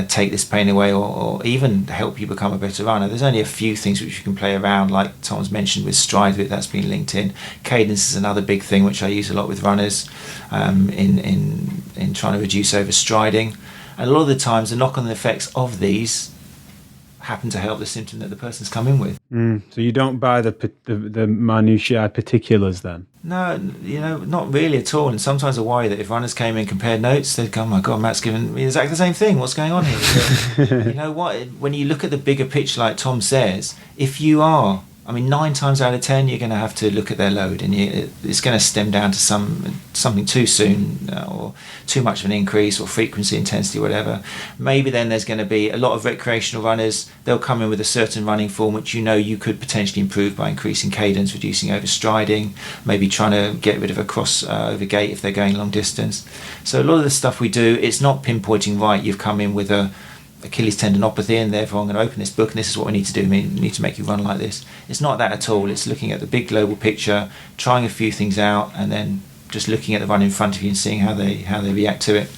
take this pain away or even help you become a better runner. There's only a few things which you can play around, like Tom's mentioned with stride width, that's been linked in. Cadence is another big thing which I use a lot with runners in trying to reduce overstriding. And a lot of the times the knock-on effects of these happen to help the symptom that the person's come in with. So you don't buy the minutiae particulars then? No, not really at all. And sometimes I worry that if runners came in and compared notes, they'd go, "Oh my God, Matt's giving me exactly the same thing. What's going on here?" But, you know what? When you look at the bigger picture, like Tom says, if you are, 9 times out of 10, you're going to have to look at their load, and it's going to stem down to something too soon or too much of an increase or frequency, intensity, whatever. Maybe then there's going to be a lot of recreational runners. They'll come in with a certain running form which you could potentially improve by increasing cadence, reducing overstriding, maybe trying to get rid of a cross over gait if they're going long distance. So a lot of the stuff we do, it's not pinpointing, right, you've come in with a Achilles tendinopathy and therefore I'm going to open this book and this is what we need to do. We need to make you run like this. It's not that at all. It's looking at the big global picture, trying a few things out, and then just looking at the run in front of you and seeing how they react to it.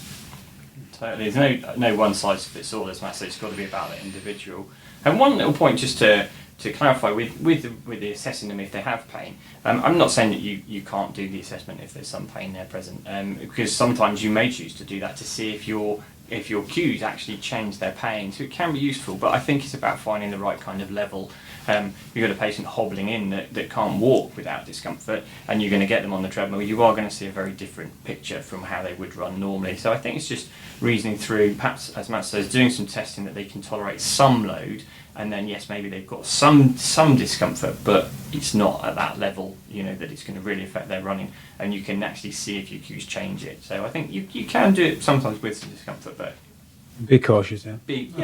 Totally. There's no one size fits all, as Matt said. It's got to be about the individual. And one little point just to clarify with the assessing them if they have pain. I'm not saying that you can't do the assessment if there's some pain there present, because sometimes you may choose to do that to see if your cues actually change their pain, so it can be useful, but I think it's about finding the right kind of level. You've got a patient hobbling in that can't walk without discomfort, and you're going to get them on the treadmill, you are going to see a very different picture from how they would run normally. So I think it's just reasoning through, perhaps, as Matt says, doing some testing that they can tolerate some load, and then yes, maybe they've got some discomfort, but it's not at that level, that it's going to really affect their running, and you can actually see if your cues change it. So I think you can do it sometimes with some discomfort, but be cautious, each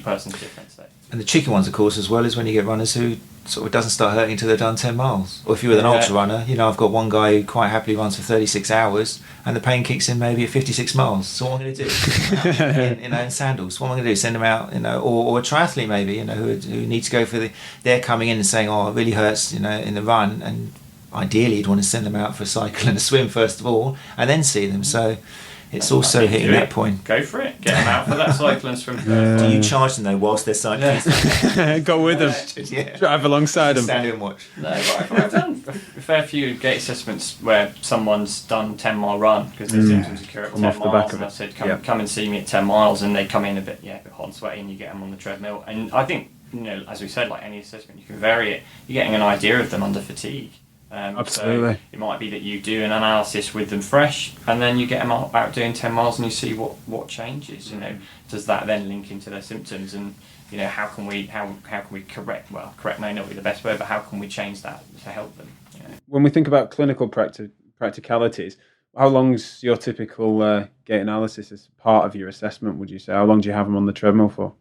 person's different. So. And the tricky ones, of course, as well, is when you get runners who sort of doesn't start hurting until they've done 10 miles. Or if you're with an ultra runner, I've got one guy who quite happily runs for 36 hours and the pain kicks in maybe at 56 miles. So what am I going to do? in sandals. What am I going to do? Send them out, or a triathlete maybe, who needs to go for they're coming in and saying, oh, it really hurts, in the run. And ideally you'd want to send them out for a cycle and a swim first of all and then see them. So it's also hitting that point. Go for it. Get them out for that cycle and swim first. Do you charge them though whilst they're cycling? Go with them. Drive alongside them. Stand here and watch. No, I've done a fair few gait assessments where someone's done a 10-mile run because their symptoms occur at 10 miles, and I said, come and see me at 10 miles, and they come in a bit hot and sweaty, and you get them on the treadmill. And I think, as we said, like any assessment, you can vary it. You're getting an idea of them under fatigue. Absolutely. So it might be that you do an analysis with them fresh, and then you get them out doing 10 miles, and you see what changes. Does that then link into their symptoms, and how can we correct? Well, correct may not be the best word, but how can we change that to help them? When we think about clinical practicalities, how long's your typical gait analysis as part of your assessment? Would you say how long do you have them on the treadmill for?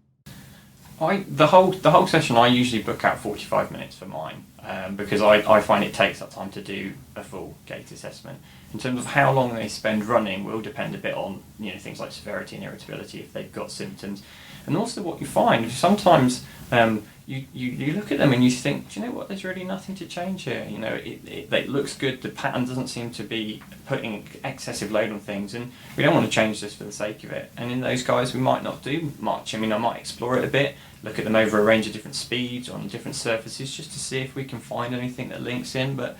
The whole session I usually book out 45 minutes for mine. Because I find it takes that time to do a full gait assessment. In terms of how long they spend running will depend a bit on things like severity and irritability if they've got symptoms, and also what you find sometimes you look at them and you think, do you know what, there's really nothing to change here. It looks good, the pattern doesn't seem to be putting excessive load on things, and we don't want to change this for the sake of it. And in those guys we might not do much. I might explore it a bit, look at them over a range of different speeds on different surfaces just to see if we can find anything that links in, but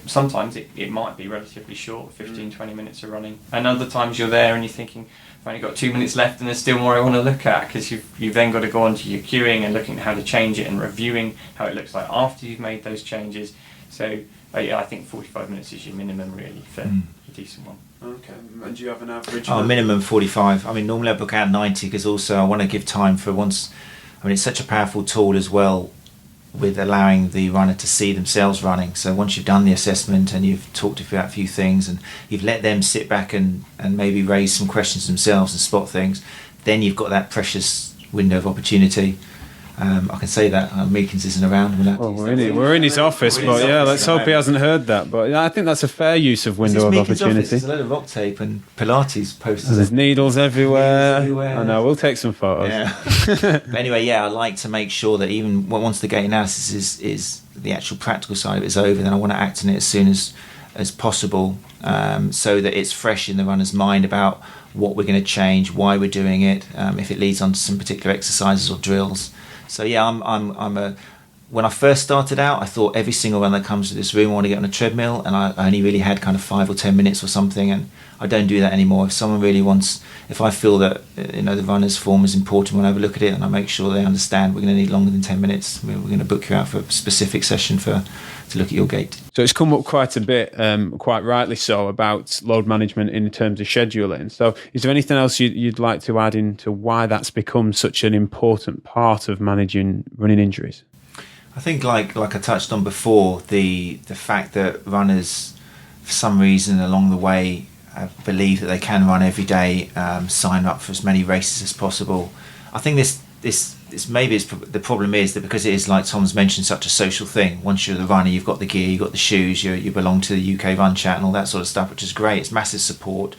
sometimes it might be relatively short, 15-20 minutes of running, and other times you're there and you're thinking, I've only got 2 minutes left and there's still more I want to look at, because you've then got to go on to your cueing and looking at how to change it and reviewing how it looks like after you've made those changes. So I think 45 minutes is your minimum really for a decent one. Okay, and do you have an average? Minimum 45. Normally I book out 90 because also I want to give time for once I mean, it's such a powerful tool as well, with allowing the runner to see themselves running. So once you've done the assessment and you've talked about a few things and you've let them sit back and maybe raise some questions themselves and spot things, then you've got that precious window of opportunity. I can say that Meekins isn't around. Well, we're in his office, but yeah, let's hope he hasn't heard that. But I think that's a fair use of window of opportunity. There's a load of rock tape and Pilates posters. There's needles everywhere. I know, we'll take some photos. Yeah. But anyway, I like to make sure that even once the gait analysis is the actual practical side of it is over, then I want to act on it as soon as possible, so that it's fresh in the runner's mind about what we're going to change, why we're doing it, if it leads on to some particular exercises or drills. So when I first started out, I thought every single one that comes to this room, I want to get on a treadmill, and I only really had kind of 5 or 10 minutes or something, and I don't do that anymore. If someone really wants, if I feel that the runner's form is important, when I have a look at it and I make sure they understand we're going to need longer than 10 minutes, we're going to book you out for a specific session to look at your gait. So it's come up quite a bit, quite rightly so, about load management in terms of scheduling. So is there anything else you'd like to add into why that's become such an important part of managing running injuries? I think like I touched on before, the fact that runners, for some reason along the way, believe that they can run every day, sign up for as many races as possible. I think this the problem is that because it is, like Tom's mentioned, such a social thing. Once you're the runner, you've got the gear, you've got the shoes, you belong to the UK Run Chat and all that sort of stuff, which is great. It's massive support.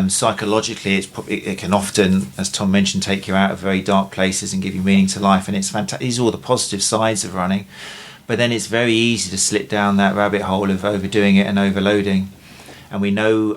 Psychologically, it can often, as Tom mentioned, take you out of very dark places and give you meaning to life, and it's fantastic. These are all the positive sides of running, but then it's very easy to slip down that rabbit hole of overdoing it and overloading. And we know,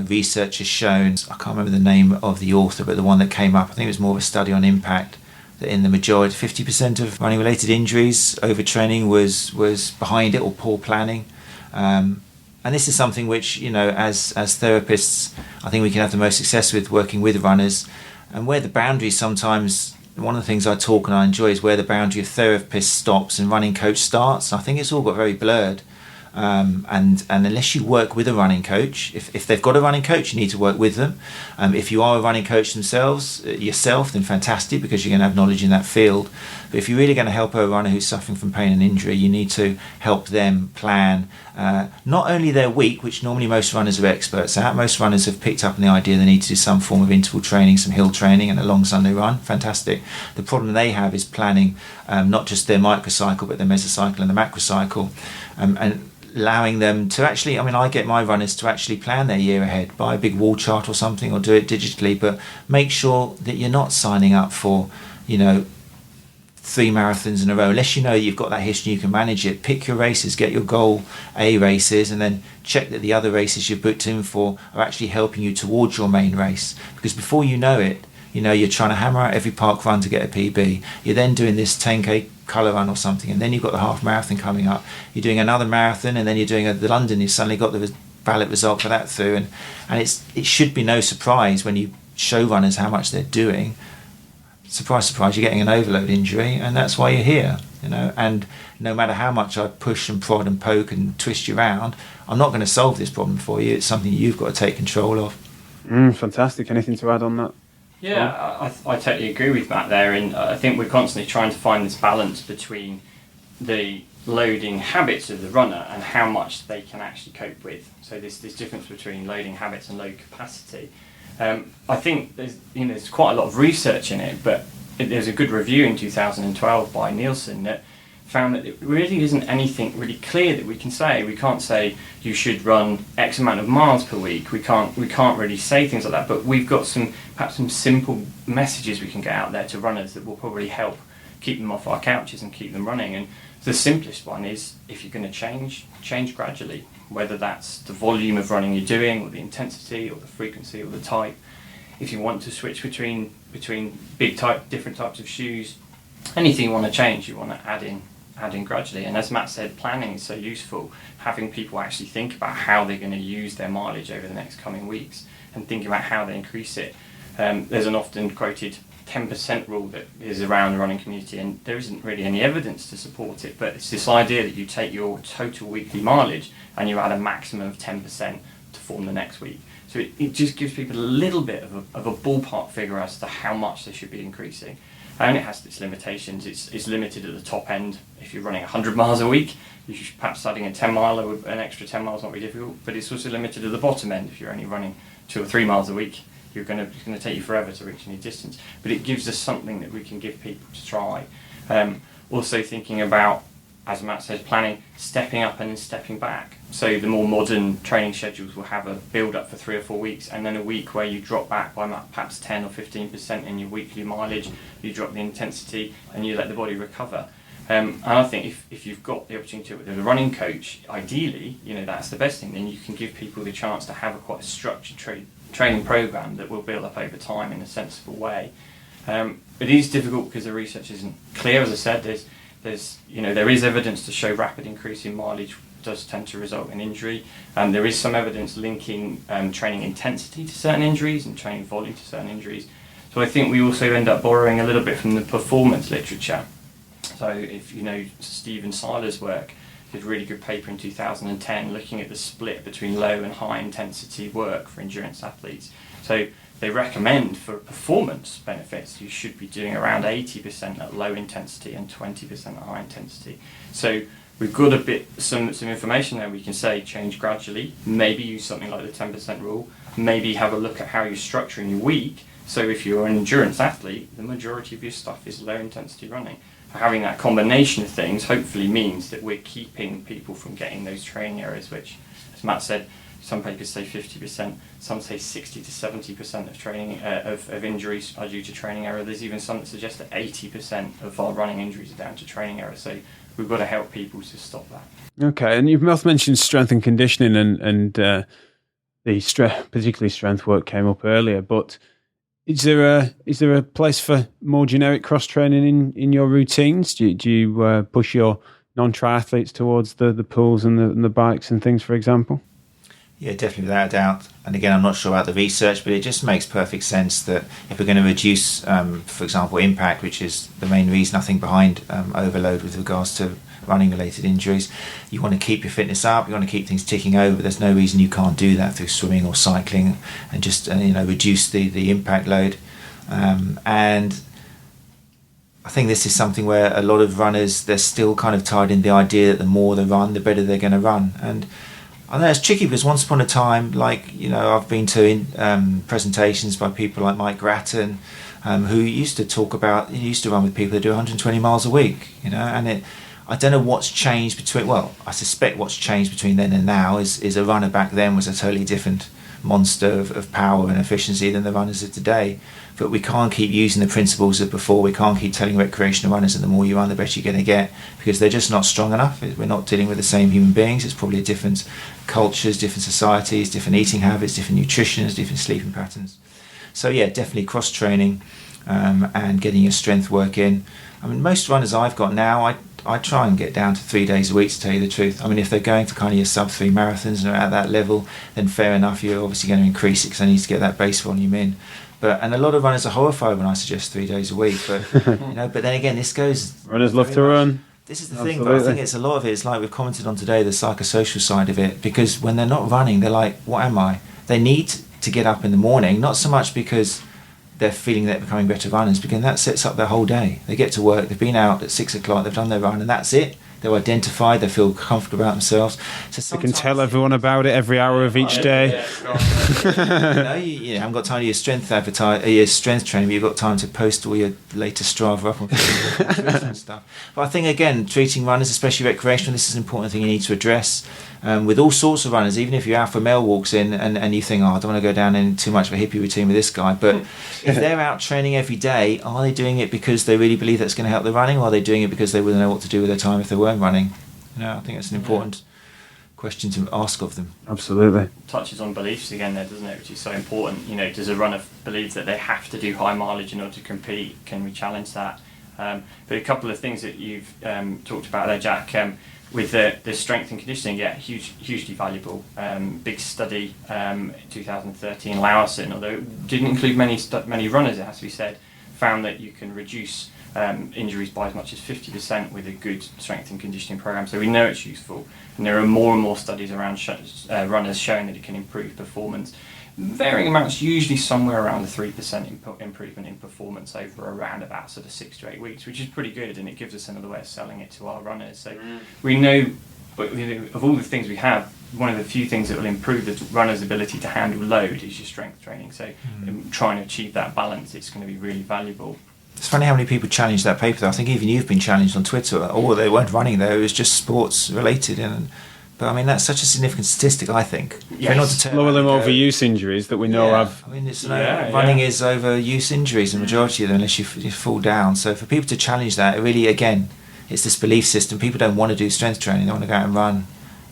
research has shown, I can't remember the name of the author, but the one that came up, I think it was more of a study on impact, that in the majority, 50% of running related injuries, overtraining was behind it, or poor planning. And this is something which, as therapists, I think we can have the most success with working with runners, and where the boundaries sometimes, one of the things I talk and I enjoy is where the boundary of therapist stops and running coach starts. I think it's all got very blurred. And unless you work with a running coach, if they've got a running coach, you need to work with them. If you are a running coach yourself, then fantastic, because you're going to have knowledge in that field. But if you're really going to help a runner who's suffering from pain and injury, you need to help them plan not only their week, which normally most runners are experts at. Most runners have picked up on the idea they need to do some form of interval training, some hill training, and a long Sunday run. Fantastic. The problem they have is planning not just their microcycle, but their mesocycle and the macrocycle, and allowing them to actually, I get my runners to actually plan their year ahead, buy a big wall chart or something, or do it digitally, but make sure that you're not signing up for 3 marathons in a row. Unless you've got that history, you can manage it. Pick your races, get your goal A races, and then check that the other races you've booked in for are actually helping you towards your main race. Because before you know it, you're trying to hammer out every park run to get a PB. You're then doing this 10k colour run or something, and then you've got the half marathon coming up. You're doing another marathon, and then you're doing the London. You've suddenly got the ballot result for that through, and it should be no surprise when you show runners how much they're doing. Surprise, surprise, you're getting an overload injury, and that's why you're here. And no matter how much I push and prod and poke and twist you around, I'm not going to solve this problem for you. It's something you've got to take control of. Fantastic. Anything to add on that? Yeah, I totally agree with Matt there, and I think we're constantly trying to find this balance between the loading habits of the runner and how much they can actually cope with. So this difference between loading habits and load capacity. I think there's quite a lot of research in it, but there's a good review in 2012 by Nielsen that found that it really isn't anything really clear that we can say. We can't say you should run X amount of miles per week. We can't really say things like that, but we've got perhaps some simple messages we can get out there to runners that will probably help keep them off our couches and keep them running. And the simplest one is, if you're going to change gradually, whether that's the volume of running you're doing, or the intensity, or the frequency, or the type. If you want to switch between different types of shoes, anything you want to change, you want to add in gradually. And as Matt said, planning is so useful. Having people actually think about how they're going to use their mileage over the next coming weeks, and thinking about how they increase it. There's an often quoted 10% rule that is around the running community, and there isn't really any evidence to support it, but it's this idea that you take your total weekly mileage and you add a maximum of 10% to form the next week. So it just gives people a little bit of a ballpark figure as to how much they should be increasing. and it has its limitations. It's limited at the top end. If you're running 100 miles a week, you should perhaps adding a 10 miler with an extra 10 miles not be difficult, but it's also limited at the bottom end. If you're only running 2 or 3 miles a week, it's going to take you forever to reach any distance. But it gives us something that we can give people to try. Also thinking about, as Matt says, planning, stepping up and then stepping back. So the more modern training schedules will have a build up for 3 or 4 weeks, and then a week where you drop back by perhaps 10 or 15% in your weekly mileage, you drop the intensity and you let the body recover. And I think if you've got the opportunity to work with a running coach, ideally, that's the best thing. Then you can give people the chance to have quite a structured training program that will build up over time in a sensible way. It is difficult because the research isn't clear. As I said, there is evidence to show rapid increase in mileage does tend to result in injury. There is some evidence linking training intensity to certain injuries and training volume to certain injuries. So I think we also end up borrowing a little bit from the performance literature. So if Stephen Seiler's work, did a really good paper in 2010 looking at the split between low and high intensity work for endurance athletes. So they recommend for performance benefits you should be doing around 80% at low intensity and 20% at high intensity. So we've got some information there. We can say change gradually, maybe use something like the 10% rule, maybe have a look at how you're structuring your week. So if you're an endurance athlete, the majority of your stuff is low intensity running. Having that combination of things hopefully means that we're keeping people from getting those training errors, which, as Matt said, some papers say 50%, some say 60 to 70% of training of injuries are due to training error. There's even some that suggest that 80% of our running injuries are down to training error. So we've got to help people to stop that. Okay, and you've both mentioned strength and conditioning, and the particularly strength work came up earlier, but Is there a place for more generic cross training in your routines? Do you push your non-triathletes towards the pools and the bikes and things, for example? Yeah, definitely, without a doubt. And again, I'm not sure about the research, but it just makes perfect sense that if we're going to reduce, for example, impact, which is the main reason I think behind overload with regards to running-related injuries, you want to keep your fitness up, you want to keep things ticking over. There's no reason you can't do that through swimming or cycling and just reduce the impact load. And I think this is something where a lot of runners, they're still kind of tied in the idea that the more they run, the better they're going to run. And I know it's tricky because once upon a time, I've been to presentations by people like Mike Grattan, who used to talk about, he used to run with people that do 120 miles a week, and I don't know what's changed I suspect what's changed between then and now is a runner back then was a totally different monster of power and efficiency than the runners of today. But we can't keep using the principles of before. We can't keep telling recreational runners that the more you run, the better you're going to get, because they're just not strong enough. We're not dealing with the same human beings. It's probably different cultures, different societies, different eating habits, different nutrition, different sleeping patterns. So yeah, definitely cross-training and getting your strength work in. I mean, most runners I've got now, I try and get down to 3 days a week, to tell you the truth. I mean, if they're going for kind of your sub-3 marathons and are at that level, then fair enough, you're obviously going to increase it because I need to get that base volume in. And a lot of runners are horrified when I suggest 3 days a week. But but then again, this goes. Runners love to run. This is the thing, but I think it's a lot of it. It's like we've commented on today, the psychosocial side of it. Because when they're not running, they're like, "What am I?" They need to get up in the morning, not so much because they're feeling they're becoming better runners, because that sets up their whole day. They get to work, they've been out at 6 o'clock, they've done their run, and that's it. They're identified, they feel comfortable about themselves. So they can tell everyone about it every hour of each day. You haven't got time to your strength your strength training, but you've got time to post all your latest Strava up on and stuff. But I think, again, treating runners, especially recreational, this is an important thing you need to address. With all sorts of runners, even if your alpha male walks in and you think, I don't want to go down in too much of a hippie routine with this guy, but if they're out training every day, are they doing it because they really believe that's going to help their running, or are they doing it because they wouldn't know what to do with their time if they weren't running? I think that's an important question to ask of them. Absolutely. Touches on beliefs again there, doesn't it, which is so important. Does a runner believe that they have to do high mileage in order to compete? Can we challenge that? But a couple of things that you've talked about there, Jack, with the strength and conditioning, hugely valuable. Big study, 2013, Laosin, although it didn't include many runners, it has to be said, found that you can reduce injuries by as much as 50% with a good strength and conditioning program. So we know it's useful, and there are more and more studies around runners showing that it can improve performance. varying amounts, usually somewhere around the 3% improvement in performance over around about sort of 6 to 8 weeks, which is pretty good, and it gives us another way of selling it to our runners. So we know, of all the things we have, one of the few things that will improve the runner's ability to handle load is your strength training. So trying to achieve that balance, it's going to be really valuable. It's funny how many people challenge that paper though. I think even you've been challenged on Twitter. They weren't running though, it was just sports related. But I mean, that's such a significant statistic, I think. Yes. Lower than overuse injuries that we know have. I mean, running is overuse injuries, the majority of them, unless you fall down. So for people to challenge that, it really, again, it's this belief system. People don't want to do strength training, they want to go out and run.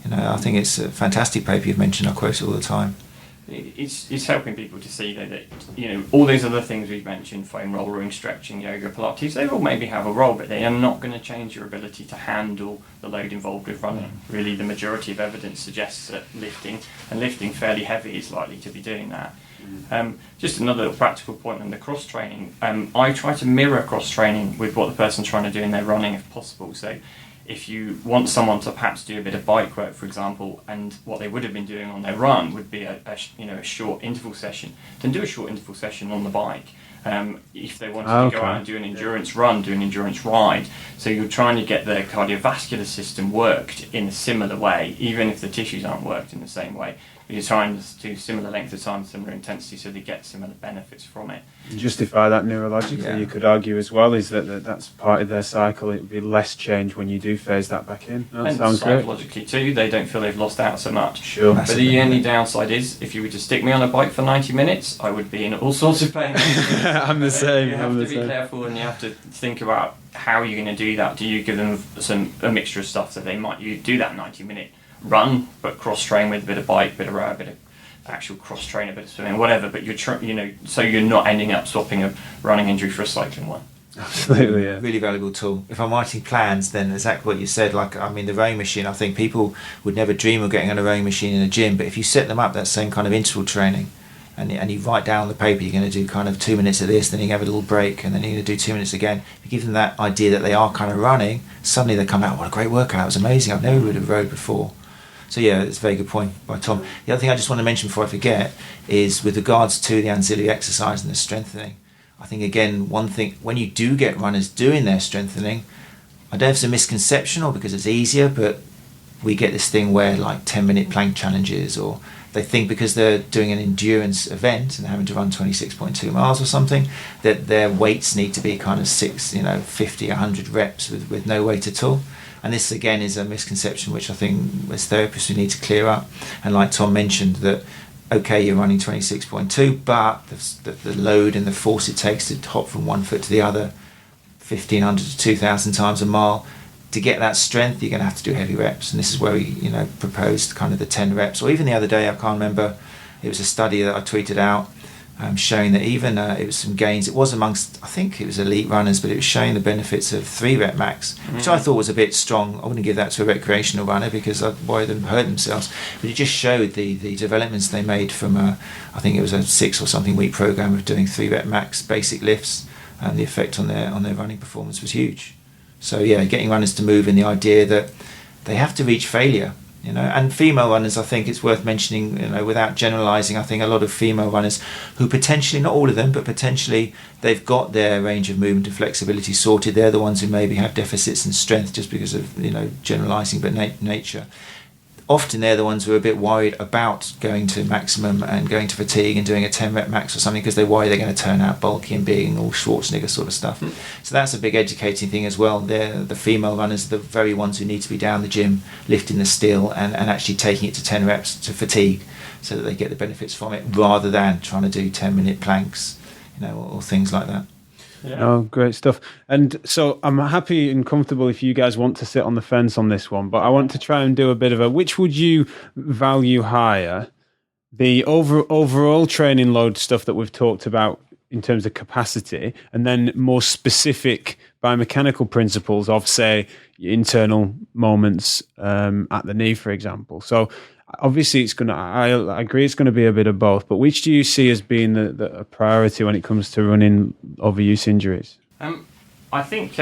I think it's a fantastic paper you've mentioned. I quote it all the time. It's helping people to see that all those other things we've mentioned, foam rollering, stretching, yoga, Pilates, they all maybe have a role, but they are not going to change your ability to handle the load involved with running. Really, the majority of evidence suggests that lifting fairly heavy is likely to be doing that. Just another practical point on the cross training. I try to mirror cross training with what the person's trying to do in their running if possible. So if you want someone to perhaps do a bit of bike work, for example, and what they would have been doing on their run would be a short interval session, then do a short interval session on the bike. If they wanted to go out and do an endurance run, do an endurance ride. So you're trying to get the cardiovascular system worked in a similar way, even if the tissues aren't worked in the same way. You're trying to do similar length of time, similar intensity, so they get similar benefits from it. Justify that neurologically, you could argue as well, is that's part of their cycle. It would be less change when you do phase that back in. That sounds great. Psychologically too, they don't feel they've lost out so much. Sure. But the only downside is, if you were to stick me on a bike for 90 minutes, I would be in all sorts of pain. I'm the same. You have to be careful, and you have to think about how you're going to do that. Do you give them a mixture of stuff that you do that 90-minute run, but cross-train with a bit of bike, bit of row, a bit of actual cross-train, a bit of swimming, whatever, but so you're not ending up swapping a running injury for a cycling one. Absolutely, yeah. Really valuable tool. If I'm writing plans, then exactly what you said, the rowing machine, I think people would never dream of getting on a rowing machine in a gym, but if you set them up that same kind of interval training, and you write down on the paper you're going to do kind of 2 minutes of this, then you have a little break, and then you're going to do 2 minutes again. If you give them that idea that they are kind of running, suddenly they come out, what a great workout, it was amazing, I've never would have rowed before. So yeah, it's a very good point by Tom. The other thing I just want to mention before I forget is with regards to the ancillary exercise and the strengthening. I think again, one thing, when you do get runners doing their strengthening, I don't know if it's a misconception or because it's easier, but we get this thing where 10-minute plank challenges, or they think because they're doing an endurance event and having to run 26.2 miles or something, that their weights need to be kind of 50, 100 reps with no weight at all. And this again is a misconception which I think as therapists we need to clear up. And like Tom mentioned, that you're running 26.2, but the load and the force it takes to hop from one foot to the other 1,500 to 2,000 times a mile, to get that strength you're going to have to do heavy reps. And this is where we proposed kind of the 10 reps, or even the other day I can't remember, it was a study that I tweeted out showing that even it was some gains, it was amongst, I think it was elite runners, but it was showing the benefits of 3 rep max, which I thought was a bit strong. I wouldn't give that to a recreational runner because I'd worry them hurt themselves, but it just showed the developments they made from I think it was a 6 or something week program of doing 3 rep max basic lifts, and the effect on their running performance was huge. So yeah, getting runners to move in the idea that they have to reach failure. And female runners, I think it's worth mentioning, without generalising, I think a lot of female runners who potentially, not all of them, but potentially they've got their range of movement and flexibility sorted. They're the ones who maybe have deficits in strength just because of, generalising, but nature. Often they're the ones who are a bit worried about going to maximum and going to fatigue and doing a 10 rep max or something because they worry they're going to turn out bulky and big and all Schwarzenegger sort of stuff. So that's a big educating thing as well. The female runners are the very ones who need to be down the gym lifting the steel and actually taking it to 10 reps to fatigue so that they get the benefits from it, rather than trying to do 10-minute planks, or things like that. Yeah. Oh, great stuff. And so I'm happy and comfortable if you guys want to sit on the fence on this one, but I want to try and do a bit of which would you value higher? The overall training load stuff that we've talked about in terms of capacity, and then more specific biomechanical principles of, say, internal moments at the knee, for example. So obviously I agree it's going to be a bit of both, but which do you see as being the priority when it comes to running overuse injuries? I think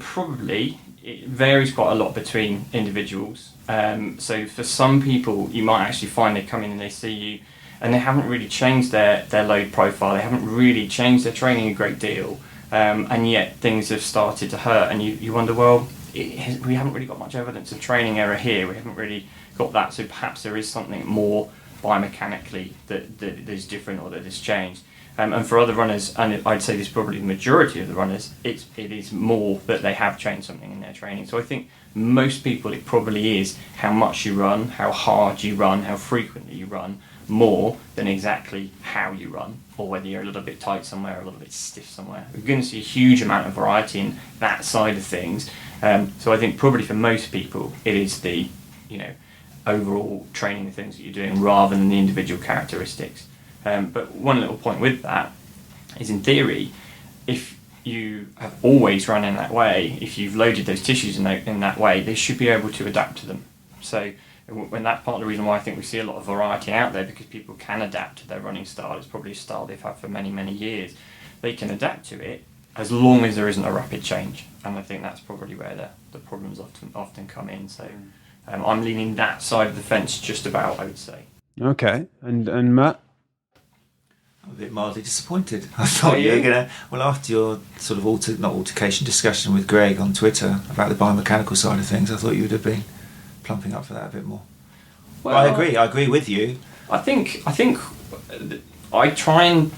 probably it varies quite a lot between individuals. So for some people, you might actually find they come in and they see you and they haven't really changed their load profile. They haven't really changed their training a great deal, and yet things have started to hurt. And you wonder, well, we haven't really got much evidence of training error here. We haven't really got that. So perhaps there is something more biomechanically that is different or that has changed. And for other runners, and I'd say this is probably the majority of the runners, it is more that they have changed something in their training. So I think most people, it probably is how much you run, how hard you run, how frequently you run, more than exactly how you run, or whether you're a little bit tight somewhere or a little bit stiff somewhere. We're going to see a huge amount of variety in that side of things. So I think probably for most people, it is the overall training, the things that you're doing, rather than the individual characteristics. But one little point with that is, in theory, if you have always run in that way, if you've loaded those tissues in that way, they should be able to adapt to them. So when that's part of the reason why I think we see a lot of variety out there, because people can adapt to their running style. It's probably a style they've had for many, many years. They can adapt to it as long as there isn't a rapid change. And I think that's probably where the problems often come in. So I'm leaning that side of the fence just about, I would say. Okay. And Matt? I'm a bit mildly disappointed. I thought you were going to... Well, after your sort of altercation discussion with Greg on Twitter about the biomechanical side of things, I thought you would have been plumping up for that a bit more. Well, I agree with you. I think I try and,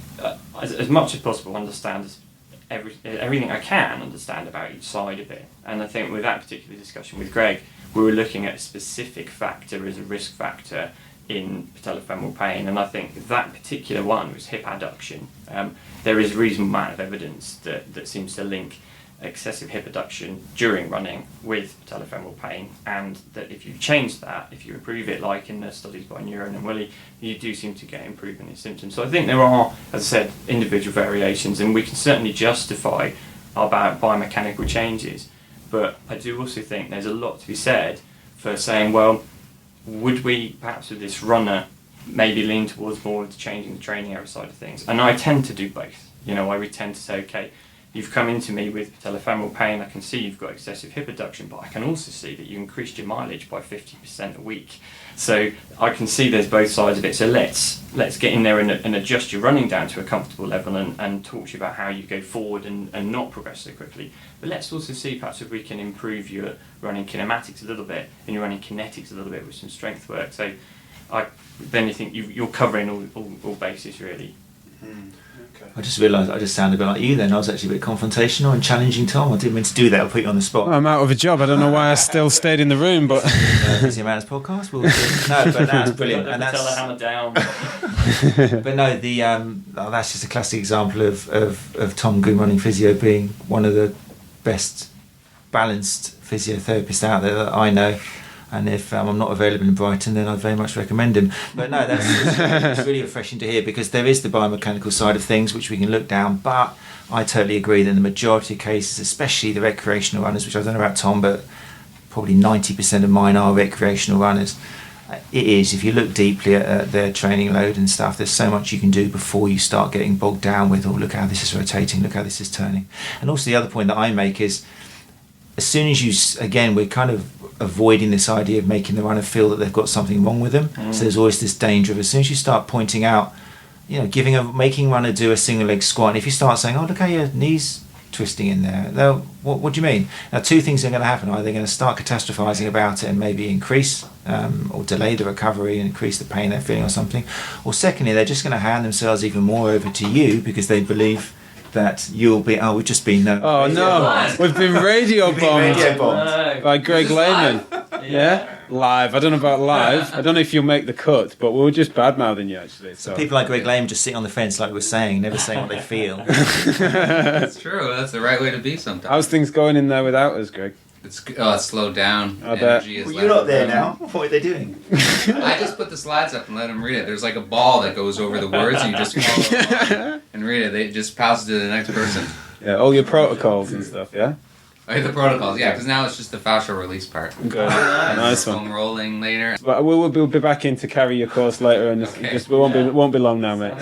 as much as possible, understand everything I can understand about each side of it. And I think with that particular discussion with Greg, we were looking at a specific factor as a risk factor in patellofemoral pain, and I think that particular one was hip adduction. There is a reasonable amount of evidence that seems to link excessive hip adduction during running with patellofemoral pain, and that if you change that, if you improve it, like in the studies by Neuron and Willie, you do seem to get improvement in symptoms. So I think there are, as I said, individual variations, and we can certainly justify our biomechanical changes, but I do also think there's a lot to be said for saying, well, would we perhaps with this runner maybe lean towards more of the changing the training error side of things? And I tend to do both. I would tend to say, okay, you've come into me with patellofemoral pain, I can see you've got excessive hip adduction, but I can also see that you increased your mileage by 50% a week. So I can see there's both sides of it. So let's get in there and adjust your running down to a comfortable level and talk to you about how you go forward and not progress so quickly. But let's also see perhaps if we can improve your running kinematics a little bit and your running kinetics a little bit with some strength work. So then you think you're covering all bases really. Okay. I just realised I just sounded a bit like you then. I was actually a bit confrontational and challenging Tom. I didn't mean to do that. I'll put you on the spot. Well, I'm out of a job. I don't know why I still stayed in the room, but... Physio Matters Podcast. No, but that's brilliant. And that's... Tell her hammer down. But no, that's just a classic example of Tom Goom running physio being one of the best balanced physiotherapists out there that I know. And if I'm not available in Brighton, then I'd very much recommend him. But no, it's really refreshing to hear, because there is the biomechanical side of things which we can look down. But I totally agree that in the majority of cases, especially the recreational runners, which I don't know about Tom, but probably 90% of mine are recreational runners. It is, if you look deeply at their training load and stuff, there's so much you can do before you start getting bogged down with, oh, look how this is rotating, look how this is turning. And also the other point that I make is, as soon as we're kind of avoiding this idea of making the runner feel that they've got something wrong with them. So there's always this danger of, as soon as you start pointing out, making runner do a single leg squat, and if you start saying, oh, look how your knees twisting in there, what do you mean? Now, two things are going to happen. Either they're going to start catastrophizing about it and maybe increase or delay the recovery and increase the pain they're feeling or something, or secondly, they're just going to hand themselves even more over to you because they believe that you'll be... Oh, we've just been... Oh, no. We've been radio bombed by Greg Lehman. Yeah? Live. I don't know about live. I don't know if you'll make the cut, but we were just bad-mouthing you, actually. So people like Greg Lehman just sit on the fence, like we were saying, never saying what they feel. That's true. That's the right way to be sometimes. How's things going in there without us, Greg? It's slowed down. I bet. Well, you're not there now. What are they doing? I just put the slides up and let them read it. There's like a ball that goes over the words, and you just follow along and read it. It just passes to the next person. Yeah, all your protocols and stuff, yeah? Oh, the protocols, yeah, because now it's just the fascial release part. Good. Nice one. Foam rolling later. But we'll be back in to carry your course later, and we won't be long now, mate.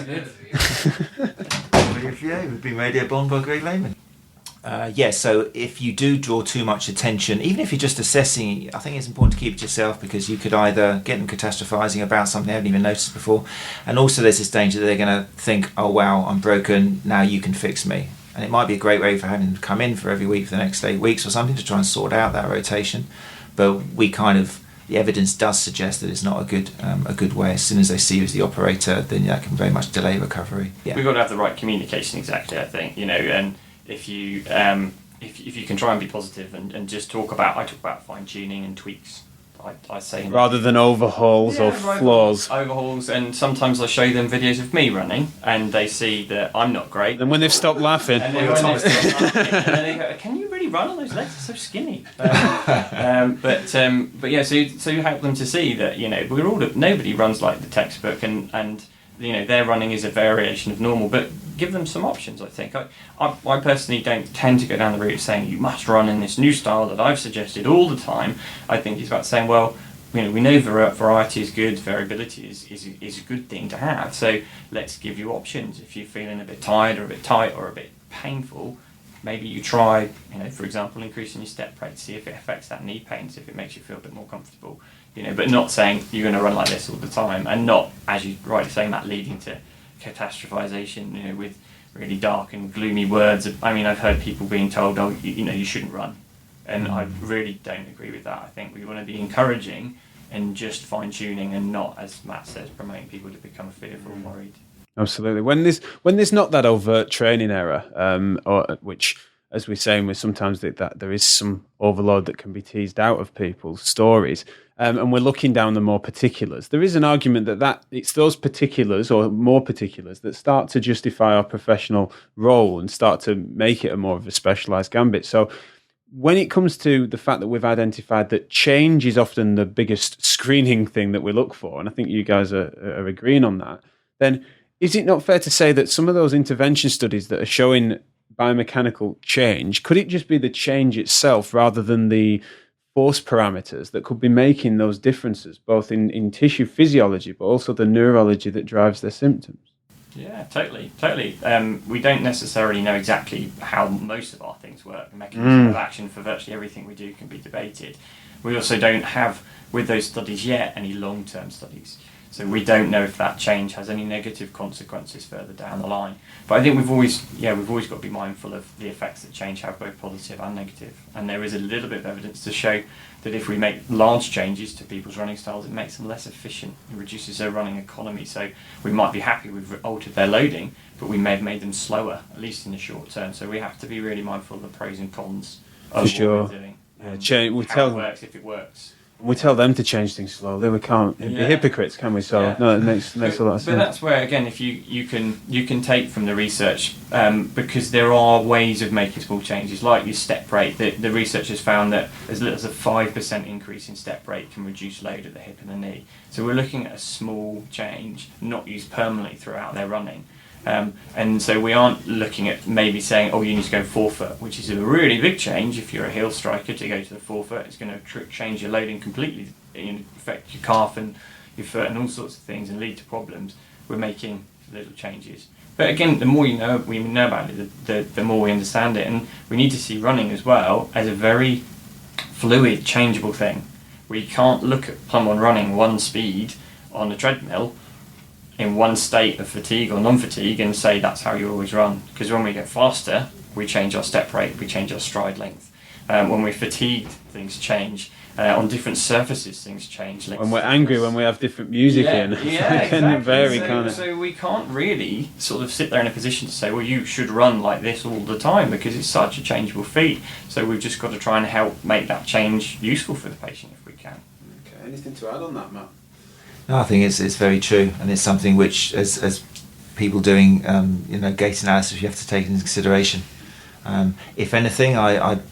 We've been radio bombed by Greg Lehman. So if you do draw too much attention, even if you're just assessing, I think it's important to keep it yourself, because you could either get them catastrophizing about something they haven't even noticed before, and also there's this danger that they're going to think, oh wow, I'm broken, now you can fix me. And it might be a great way for having them come in for every week for the next 8 weeks or something to try and sort out that rotation. But the evidence does suggest that it's not a good way. As soon as they see you as the operator, then that can very much delay recovery. Yeah. We've got to have the right communication, exactly, I think, and if you can try and be positive and just talk about fine tuning and tweaks, I say, rather than overhauls or flaws. Overhauls, and sometimes I show them videos of me running, and they see that I'm not great. And when they've stopped laughing, and then they go, "Can you really run on those legs? They're so skinny." But yeah, so you help them to see that nobody runs like the textbook, and their running is a variation of normal, but give them some options. I think I personally don't tend to go down the route of saying you must run in this new style that I've suggested all the time. I think it's about saying, well, we know variety is good, variability is a good thing to have, so let's give you options. If you're feeling a bit tired or a bit tight or a bit painful, maybe you try, for example, increasing your step rate, see if it affects that knee pain, see if it makes you feel a bit more comfortable, but not saying you're going to run like this all the time, and not, as you rightly saying, that leading to catastrophization, with really dark and gloomy words. I mean, I've heard people being told, oh, you shouldn't run, and I really don't agree with that. I think we want to be encouraging and just fine-tuning, and not, as Matt says, promoting people to become fearful and worried. Absolutely. When there's not that overt training error, or which, as we're saying, sometimes that there is some overload that can be teased out of people's stories, and we're looking down the more particulars. There is an argument that it's those particulars or more particulars that start to justify our professional role and start to make it a more of a specialised gambit. So when it comes to the fact that we've identified that change is often the biggest screening thing that we look for, and I think you guys are agreeing on that, then is it not fair to say that some of those intervention studies that are showing biomechanical change, could it just be the change itself rather than the force parameters that could be making those differences, both in tissue physiology, but also the neurology that drives their symptoms? Yeah, totally. We don't necessarily know exactly how most of our things work. The mechanism of action for virtually everything we do can be debated. We also don't have, with those studies yet, any long-term studies. So we don't know if that change has any negative consequences further down the line. But I think we've always got to be mindful of the effects that change have, both positive and negative. And there is a little bit of evidence to show that if we make large changes to people's running styles, it makes them less efficient. It reduces their running economy. So we might be happy we've altered their loading, but we may have made them slower, at least in the short term. So we have to be really mindful of the pros and cons of what we're doing. How it works, if it works. We tell them to change things slowly. We can't be hypocrites, can we? So no, it makes a lot of sense. But that's where, again, if you can take from the research, because there are ways of making small changes, like your step rate. The research has found that as little as a 5% increase in step rate can reduce load at the hip and the knee. So we're looking at a small change, not used permanently throughout their running. And so we aren't looking at maybe saying, oh, you need to go forefoot, which is a really big change. If you're a heel striker, to go to the forefoot, it's going to change your loading completely, affect your calf and your foot and all sorts of things and lead to problems. We're making little changes. But again, the more we know about it, the more we understand it. And we need to see running as well as a very fluid, changeable thing. We can't look at someone running one speed on a treadmill in one state of fatigue or non-fatigue and say that's how you always run, because when we get faster we change our step rate, we change our stride length. When we're fatigued, things change. On different surfaces things change. When we're angry, when we have different music in, it can vary, can't it? So we can't really sort of sit there in a position to say, well, you should run like this all the time, because it's such a changeable feat. So we've just got to try and help make that change useful for the patient if we can. Okay, anything to add on that, Matt? No, I think it's very true, and it's something which, as people doing, gait analysis, you have to take into consideration. If anything, I'd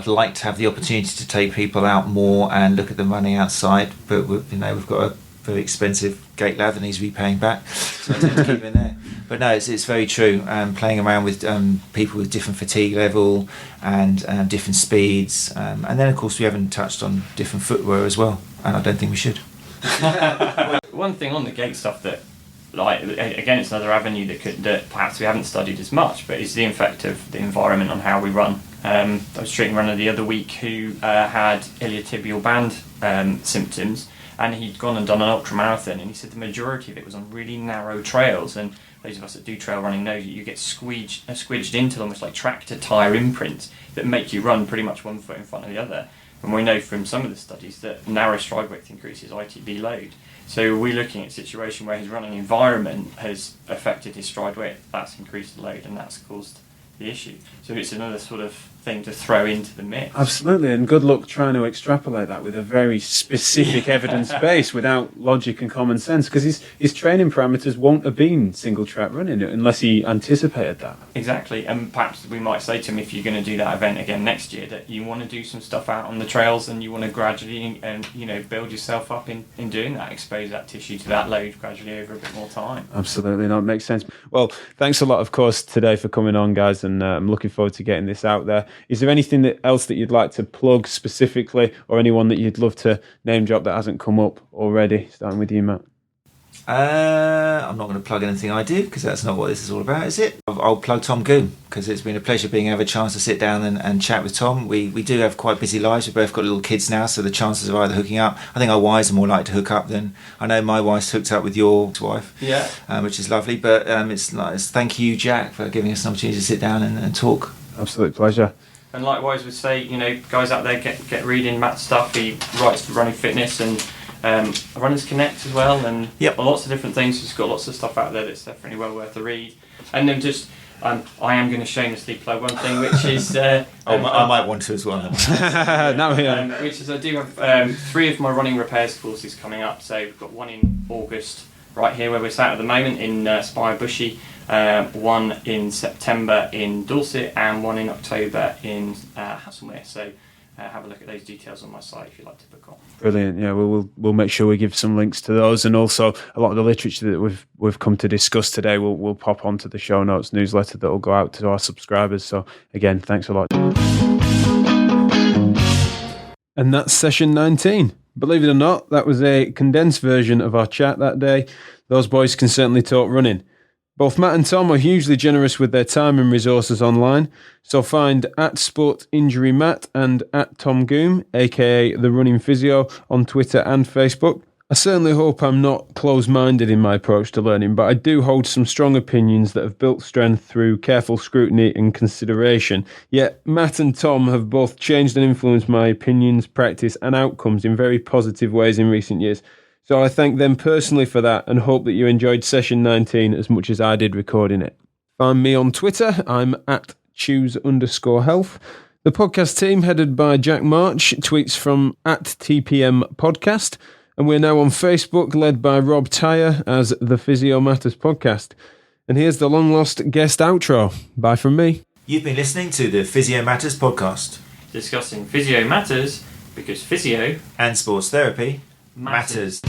like to have the opportunity to take people out more and look at them running outside, but we've got a very expensive gait lab that needs to be paying back, so I tend to keep in there. But no, it's very true. Playing around with people with different fatigue level and different speeds, and then of course we haven't touched on different footwear as well, and I don't think we should. One thing on the gait stuff that like again, it's another avenue that perhaps we haven't studied as much, but is the effect of the environment on how we run. I was treating a runner the other week who had iliotibial band symptoms, and he'd gone and done an ultramarathon, and he said the majority of it was on really narrow trails, and those of us that do trail running know that you get squidged into almost like tractor tyre imprints that make you run pretty much one foot in front of the other. And we know from some of the studies that narrow stride width increases ITB load. So we're looking at a situation where his running environment has affected his stride width, that's increased the load, and that's caused the issue. So it's another sort of thing to throw into the mix. Absolutely, and good luck trying to extrapolate that with a very specific evidence base without logic and common sense, because his training parameters won't have been single track running unless he anticipated that. Exactly, and perhaps we might say to him, if you're going to do that event again next year, that you want to do some stuff out on the trails, and you want to gradually build yourself up in doing that, expose that tissue to that load gradually over a bit more time. Absolutely, no, it makes sense. Well, thanks a lot, of course, today for coming on, guys, and I'm looking forward to getting this out there. Is there anything else that you'd like to plug specifically, or anyone that you'd love to name drop that hasn't come up already? Starting with you, Matt. I'm not going to plug anything I do, because that's not what this is all about, is it? I'll plug Tom Goom, because it's been a pleasure being able a chance to sit down and chat with Tom. We do have quite busy lives. We've both got little kids now, so the chances of either hooking up, I think our wives are more likely to hook up than, I know my wife's hooked up with your wife, which is lovely. But it's nice. Thank you, Jack, for giving us an opportunity to sit down and talk. Absolute pleasure. And likewise, would say, guys out there, get reading Matt's stuff. He writes for Running Fitness and Runners Connect as well, and lots of different things. He's got lots of stuff out there that's definitely well worth a read. And then just, I am going to shamelessly plug one thing, which is... I might want to as well. Which is, I do have 3 of my running repairs courses coming up. So we've got one in August, right here where we're sat at the moment, in Spire Bushy. One in September in Dorset, and one in October in Haslemere. So have a look at those details on my site if you'd like to book on. Brilliant. Yeah, we'll make sure we give some links to those, and also a lot of the literature that we've come to discuss today. We'll pop onto the show notes newsletter that will go out to our subscribers. So again, thanks a lot. And that's session 19. Believe it or not, that was a condensed version of our chat that day. Those boys can certainly talk running. Both Matt and Tom are hugely generous with their time and resources online, so find @SportInjuryMatt and @TomGoom, aka The Running Physio, on Twitter and Facebook. I certainly hope I'm not close-minded in my approach to learning, but I do hold some strong opinions that have built strength through careful scrutiny and consideration. Yet Matt and Tom have both changed and influenced my opinions, practice and outcomes in very positive ways in recent years. So I thank them personally for that, and hope that you enjoyed session 19 as much as I did recording it. Find me on Twitter. I'm @choose_health. The podcast team, headed by Jack March, tweets from @TPM Podcast. And we're now on Facebook, led by Rob Tyre as the Physio Matters Podcast. And here's the long-lost guest outro. Bye from me. You've been listening to the Physio Matters Podcast. Discussing physio matters, because physio and sports therapy matters.